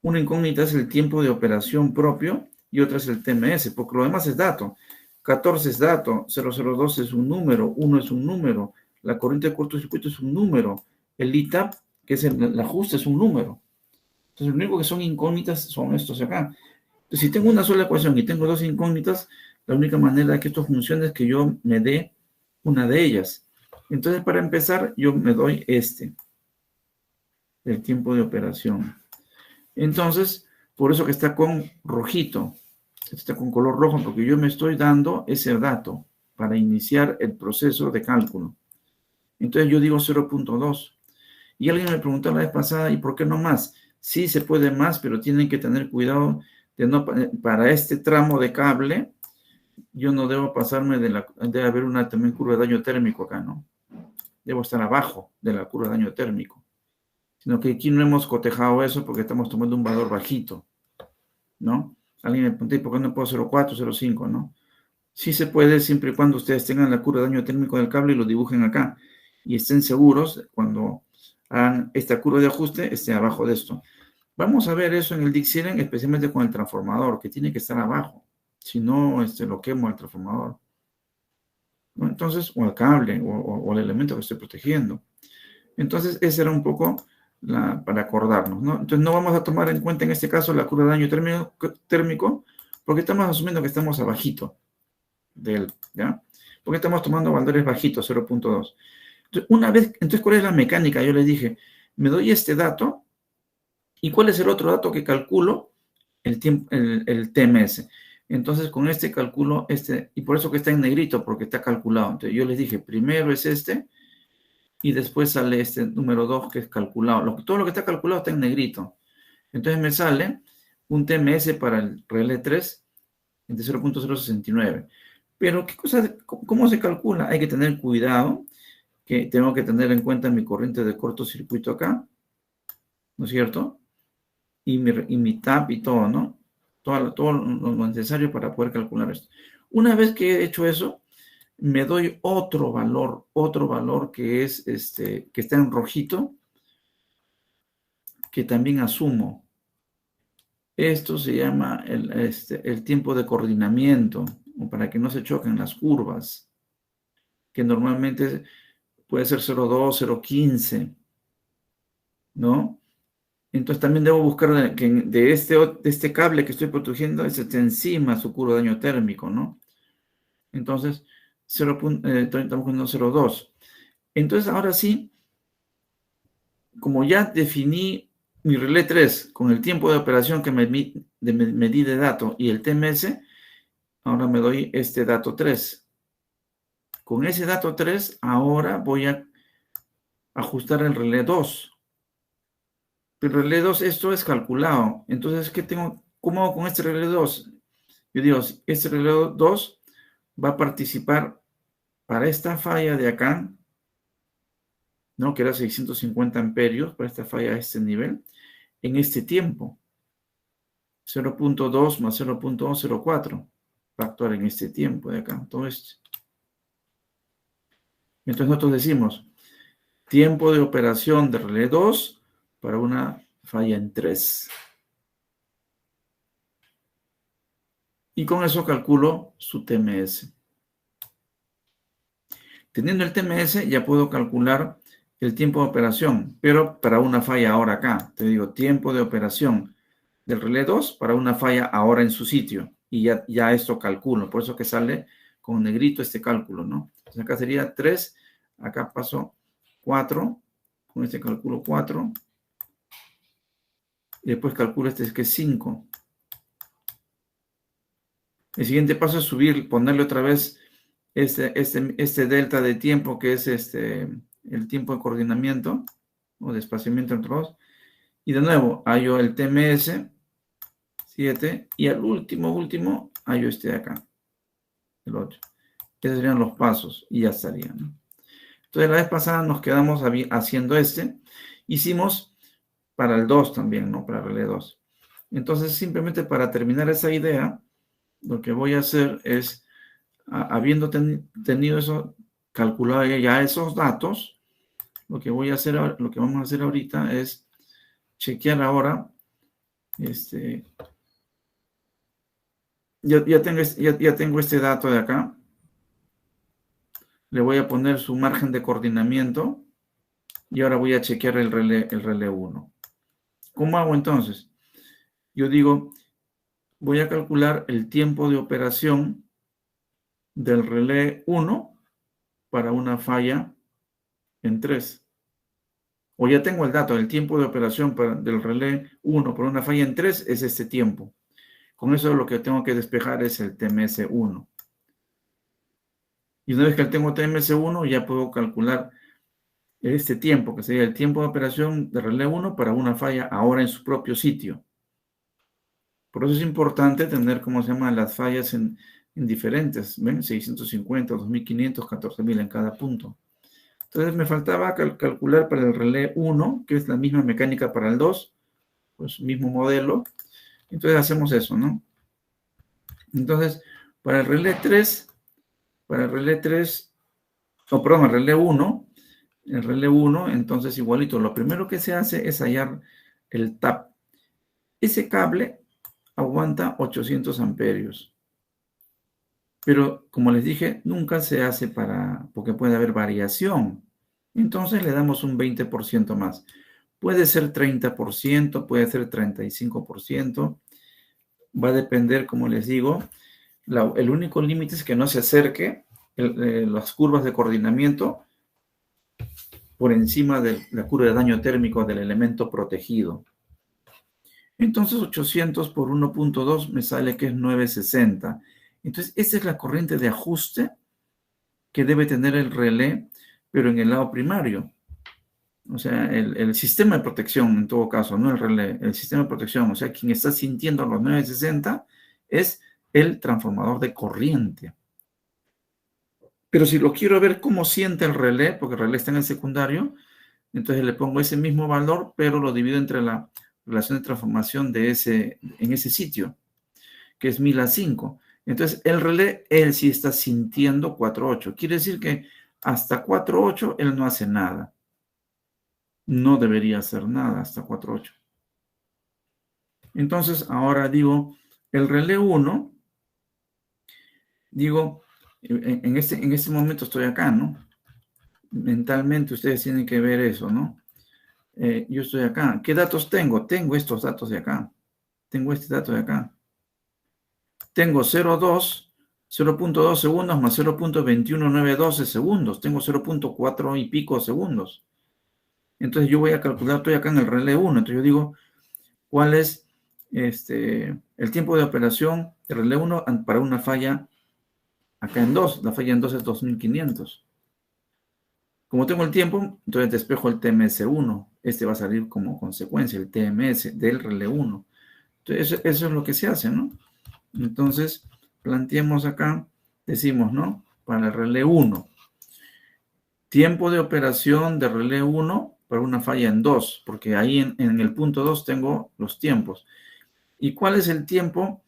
Speaker 1: Una incógnita es el tiempo de operación propio y otra es el TMS, porque lo demás es dato. 14 es dato, 002 es un número, 1 es un número, la corriente de cortocircuito es un número, el ITAP, que es el ajuste, es un número. Entonces, lo único que son incógnitas son estos acá. Entonces, si tengo una sola ecuación y tengo 2 incógnitas, la única manera de que esto funcione es que yo me dé una de ellas. Entonces, para empezar, yo me doy el tiempo de operación. Entonces, por eso que está con rojito, está con color rojo, porque yo me estoy dando ese dato para iniciar el proceso de cálculo. Entonces yo digo 0.2. Y alguien me preguntó la vez pasada, ¿y por qué no más? Sí se puede más, pero tienen que tener cuidado de no, para este tramo de cable, yo no debo pasarme debe haber una también curva de daño térmico acá, ¿no? Debo estar abajo de la curva de daño térmico. Sino que aquí no hemos cotejado eso porque estamos tomando un valor bajito, ¿no? Alguien me preguntó, ¿por qué no puedo 0.4, 0.5, no? Sí se puede siempre y cuando ustedes tengan la curva de daño térmico del cable y lo dibujen acá. Y estén seguros cuando hagan esta curva de ajuste, esté abajo de esto. Vamos a ver eso en el Dixiren, especialmente con el transformador, que tiene que estar abajo. Si no, lo quemo al transformador, ¿no? Entonces, o al cable, o el elemento que estoy protegiendo. Entonces, ese era un poco para acordarnos, ¿no? Entonces, no vamos a tomar en cuenta en este caso la curva de daño térmico porque estamos asumiendo que estamos abajito de él, ¿ya? Porque estamos tomando valores bajitos, 0.2. Entonces, ¿cuál es la mecánica? Yo les dije, me doy este dato, ¿y cuál es el otro dato que calculo? El TMS. Entonces, con este calculo, y por eso que está en negrito, porque está calculado. Entonces, yo les dije, primero es y después sale este número 2 que es calculado. Todo lo que está calculado está en negrito. Entonces, me sale un TMS para el relé 3 de 0.069. Pero, ¿cómo se calcula? Hay que tener cuidado, que tengo que tener en cuenta mi corriente de cortocircuito acá, ¿no es cierto? Y mi TAP y todo, ¿no? Todo lo necesario para poder calcular esto. Una vez que he hecho eso, me doy otro valor que es que está en rojito, que también asumo. Esto se llama el tiempo de coordinamiento, para que no se choquen las curvas, que normalmente puede ser 0.2, 0.15, ¿no? Entonces también debo buscar que de este cable que estoy protegiendo, esté encima su curva de daño térmico, ¿no? Entonces, estamos poniendo 0.2. Entonces, ahora sí, como ya definí mi relé 3 con el tiempo de operación que medí de dato y el TMS, ahora me doy este dato 3. Con ese dato 3, ahora voy a ajustar el relé 2. El relé 2, esto es calculado. Entonces, ¿cómo hago con este relé 2? Yo digo, este relé 2 va a participar para esta falla de acá, ¿no? Que era 650 amperios, para esta falla a este nivel, en este tiempo. 0.2 más 0.204 va a actuar en este tiempo de acá, todo esto. Entonces nosotros decimos, tiempo de operación de relé 2 para una falla en 3. Y con eso calculo su TMS. Teniendo el TMS ya puedo calcular el tiempo de operación, pero para una falla ahora acá. Te digo, tiempo de operación del relé 2 para una falla ahora en su sitio. Y ya esto calculo. Por eso que sale con negrito este cálculo, ¿no? Entonces acá sería 3, acá paso 4, con este cálculo 4. Y después calculo que es 5. El siguiente paso es subir, ponerle otra vez este delta de tiempo que es el tiempo de coordinamiento o de espaciamiento entre los dos. Y de nuevo, hallo el TMS 7 y al último hallo este de acá, el 8. Esos serían los pasos y ya estaría, ¿no? Entonces la vez pasada nos quedamos haciendo hicimos para el 2 también, ¿no? Para el relé 2. Entonces simplemente para terminar esa idea, lo que voy a hacer es, habiendo tenido eso, calculado ya esos datos, lo que vamos a hacer ahorita es chequear ahora, ya tengo este dato de acá, le voy a poner su margen de coordinamiento y ahora voy a chequear el relé 1. ¿Cómo hago entonces? Yo digo, voy a calcular el tiempo de operación del relé 1 para una falla en 3. O ya tengo el dato, el tiempo de operación del relé 1 por una falla en 3 es este tiempo. Con eso lo que tengo que despejar es el TMS1. Y una vez que tengo TMS1, ya puedo calcular este tiempo, que sería el tiempo de operación de relé 1 para una falla ahora en su propio sitio. Por eso es importante tener, ¿cómo se llaman? Las fallas en diferentes, ¿ven? 650, 2500, 14000 en cada punto. Entonces me faltaba calcular para el relé 1, que es la misma mecánica para el 2, pues mismo modelo. Entonces hacemos eso, ¿no? Entonces, para el relé 3, el relé 1, entonces igualito, lo primero que se hace es hallar el tap. Ese cable aguanta 800 amperios. Pero, como les dije, nunca se hace porque puede haber variación. Entonces le damos un 20% más. Puede ser 30%, puede ser 35%. Va a depender, como les digo, el único límite es que no se acerque las curvas de coordinamiento por encima de la curva de daño térmico del elemento protegido. Entonces 800 por 1.2 me sale que es 960. Entonces esa es la corriente de ajuste que debe tener el relé, pero en el lado primario. O sea, el sistema de protección en todo caso, no el relé, el sistema de protección, o sea, quien está sintiendo los 960 es el transformador de corriente. Pero si lo quiero ver cómo siente el relé, porque el relé está en el secundario, entonces le pongo ese mismo valor, pero lo divido entre la relación de transformación en ese sitio, que es 1000 a 5. Entonces, el relé, él sí está sintiendo 4.8. Quiere decir que hasta 4.8 él no hace nada. No debería hacer nada hasta 4.8. Entonces, ahora digo, el relé 1, digo, en este momento estoy acá, ¿no? Mentalmente ustedes tienen que ver eso, ¿no? Yo estoy acá. ¿Qué datos tengo? Tengo estos datos de acá. Tengo este dato de acá. Tengo 0.2 segundos más 0.21912 segundos. Tengo 0.4 y pico segundos. Entonces yo voy a calcular, estoy acá en el relé 1. Entonces yo digo, ¿cuál es el tiempo de operación del relé 1 para una falla acá en 2? La falla en 2 es 2500. Como tengo el tiempo, entonces despejo el TMS1. Este va a salir como consecuencia, el TMS del relé 1. Entonces eso es lo que se hace, ¿no? Entonces, planteamos acá, decimos, ¿no? Para el relé 1. Tiempo de operación de relé 1 para una falla en 2, porque ahí en el punto 2 tengo los tiempos. ¿Y cuál es el tiempo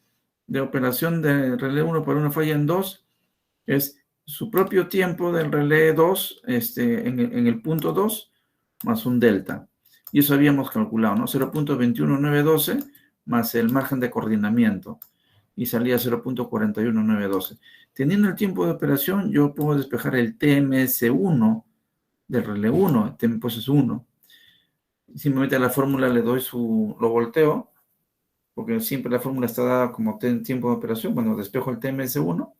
Speaker 1: de operación de relé 1 para una falla en 2? Es su propio tiempo del relé 2 en el punto 2 más un delta. Y eso habíamos calculado, ¿no? 0.21912 más el margen de coordinamiento. Y salía 0.41912. Teniendo el tiempo de operación, yo puedo despejar el TMS1 del relé 1. El pues es 1. Simplemente a la fórmula le doy lo volteo, porque siempre la fórmula está dada como tiempo de operación cuando despejo el TMS1.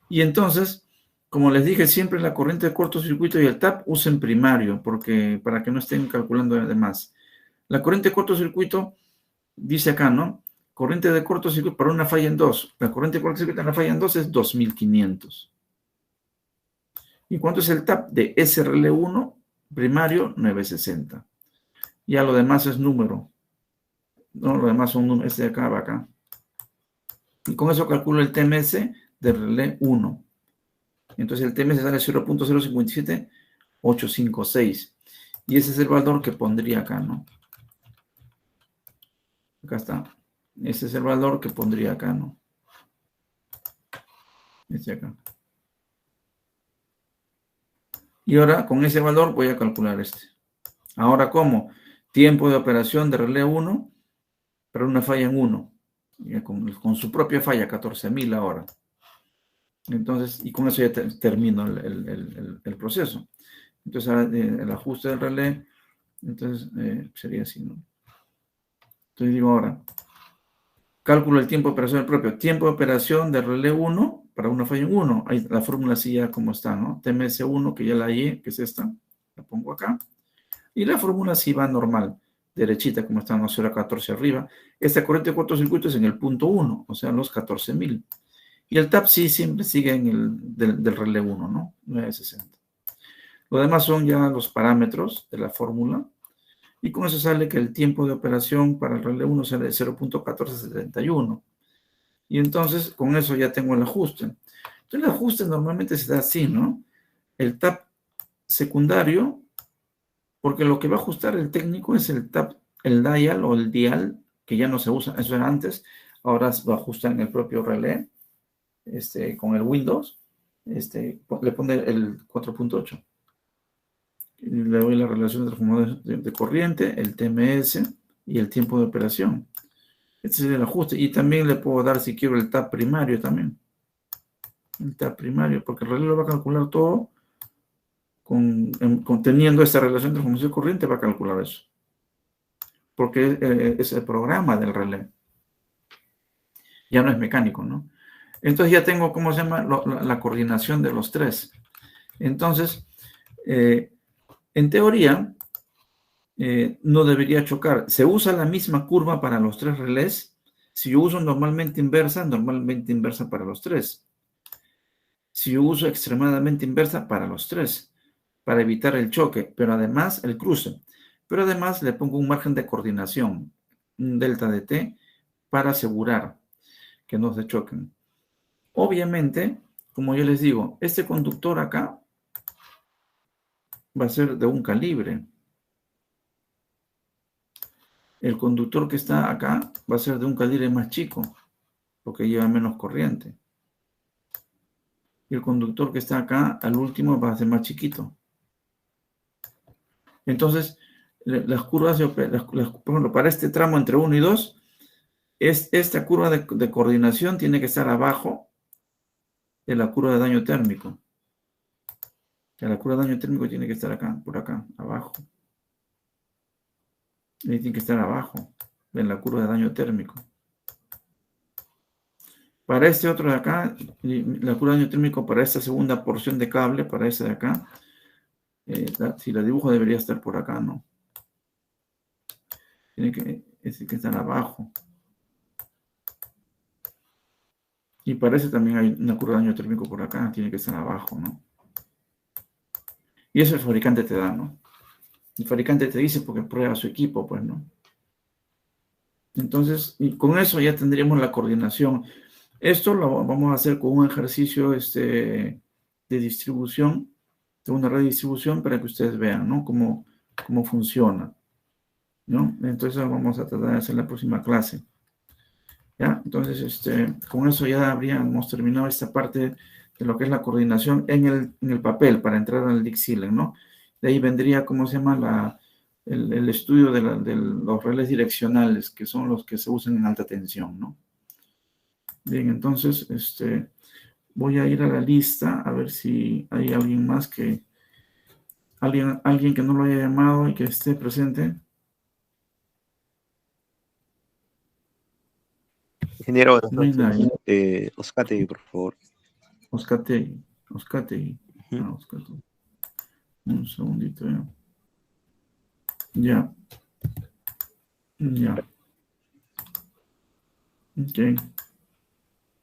Speaker 1: Y entonces, como les dije, siempre la corriente de cortocircuito y el TAP usen primario, para que no estén calculando además. La corriente de cortocircuito dice acá, ¿no? Corriente de cortocircuito para una falla en 2. La corriente de cortocircuito en la falla en 2 es 2500. ¿Y cuánto es el TAP de ese relé 1? Primario, 960. Ya lo demás es número. No, lo demás son números. Este de acá va acá. Y con eso calculo el TMS del relé 1. Entonces el TMS sale 0.057856. Y ese es el valor que pondría acá, ¿no? Acá está. Ese es el valor que pondría acá, ¿no? Este acá. Y ahora con ese valor voy a calcular este. Ahora, ¿cómo? Tiempo de operación de relé 1 para una falla en 1. Con su propia falla, 14.000 ahora. Entonces, y con eso ya termino el proceso. Entonces, ahora el ajuste del relé, entonces sería así, ¿no? Entonces digo ahora, cálculo el tiempo de operación del propio. Tiempo de operación del relé 1 para una falla en 1. Ahí la fórmula así ya como está, ¿no? TMS1, que ya la hallé, que es esta, pongo acá. Y la fórmula sí va normal, derechita, como está en 0,14 arriba. Esta corriente de cortocircuito es en el punto 1, o sea, los 14.000. Y el TAP sí siempre sigue en el del relé 1, ¿no? 960. Lo demás son ya los parámetros de la fórmula. Y con eso sale que el tiempo de operación para el relé 1 sale de 0.1471. Y entonces con eso ya tengo el ajuste. Entonces el ajuste normalmente se da así, ¿no? El TAP secundario, porque lo que va a ajustar el técnico es el TAP, el dial o el dial, que ya no se usa, eso era antes, ahora va a ajustar en el propio relé, con el Windows, le pone el 4.8. Le doy la relación de transformadores de corriente, el TMS y el tiempo de operación. Este es el ajuste. Y también le puedo dar, si quiero, el TAP primario también. El TAP primario, porque el relé lo va a calcular todo teniendo esta relación de transformación de corriente, va a calcular eso. Porque es el programa del relé. Ya no es mecánico, ¿no? Entonces ya tengo, ¿cómo se llama? La coordinación de los tres. Entonces, en teoría, no debería chocar. Se usa la misma curva para los tres relés. Si yo uso normalmente inversa para los tres. Si yo uso extremadamente inversa, para los tres, para evitar el choque, pero además el cruce. Pero además le pongo un margen de coordinación, un delta de t, para asegurar que no se choquen. Obviamente, como yo les digo, este conductor acá va a ser de un calibre. El conductor que está acá va a ser de un calibre más chico, porque lleva menos corriente. Y el conductor que está acá, al último, va a ser más chiquito. Entonces, las curvas, por ejemplo, para este tramo entre 1 y 2, esta curva de coordinación tiene que estar abajo de la curva de daño térmico. La curva de daño térmico tiene que estar acá, por acá, abajo. Y tiene que estar abajo de la curva de daño térmico. Para este otro de acá, la curva de daño térmico para esta segunda porción de cable, para esta de acá, si la dibujo debería estar por acá, ¿no? Tiene que estar abajo. Y para ese también hay una curva de daño térmico por acá, tiene que estar abajo, ¿no? Y eso el fabricante te da, ¿no? El fabricante te dice porque prueba su equipo, pues, ¿no? Entonces, y con eso ya tendríamos la coordinación. Esto lo vamos a hacer con un ejercicio de distribución, de una red de distribución, para que ustedes vean, ¿no? Cómo funciona, ¿no? Entonces vamos a tratar de hacer la próxima clase. ¿Ya? Entonces, con eso ya habríamos terminado esta parte de lo que es la coordinación en el papel para entrar al Dixieland, ¿no? De ahí vendría, ¿cómo se llama? El estudio de los relés direccionales, que son los que se usan en alta tensión, ¿no? Bien, entonces, voy a ir a la lista a ver si hay alguien más alguien que no lo haya llamado y que esté presente.
Speaker 9: Ingeniero, buenas noches. Oscategui, por favor.
Speaker 1: Oscategui. Oscategui. Un segundito, ya. Ya. Ok.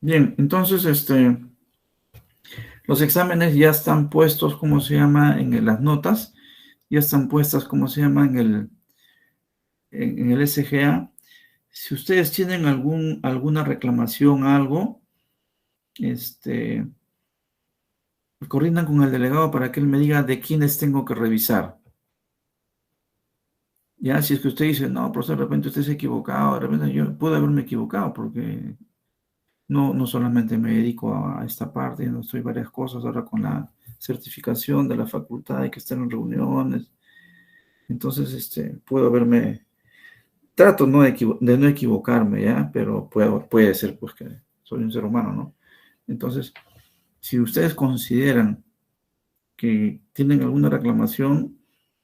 Speaker 1: Bien, entonces, los exámenes ya están puestos, ¿cómo se llama? En las notas. Ya están puestas, ¿cómo se llama? En el SGA. Si ustedes tienen alguna reclamación, algo, coordinan con el delegado para que él me diga de quiénes tengo que revisar. Ya, si es que usted dice, no, profesor, de repente usted se ha equivocado, de repente yo puedo haberme equivocado, porque no solamente me dedico a esta parte, no estoy varias cosas ahora con la certificación de la facultad, hay que estar en reuniones. Entonces, puedo haberme... Trato de no equivocarme, ¿ya? Pero puede ser, pues, que soy un ser humano, ¿no? Entonces, si ustedes consideran que tienen alguna reclamación,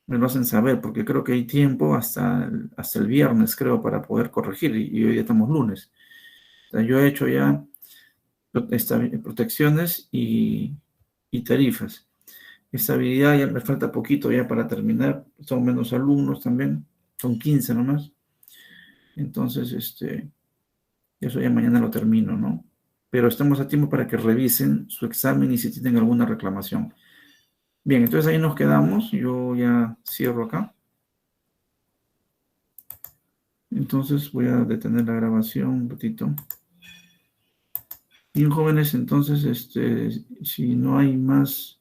Speaker 1: me lo hacen saber, porque creo que hay tiempo hasta el viernes, creo, para poder corregir, y hoy ya estamos lunes. O sea, yo he hecho ya protecciones y tarifas. Estabilidad, ya me falta poquito ya para terminar. Son menos alumnos también. Son 15 nomás. Entonces, eso ya mañana lo termino, ¿no? Pero estamos a tiempo para que revisen su examen y si tienen alguna reclamación. Bien, entonces ahí nos quedamos. Yo ya cierro acá. Entonces voy a detener la grabación un ratito. Bien, jóvenes, entonces, si no hay más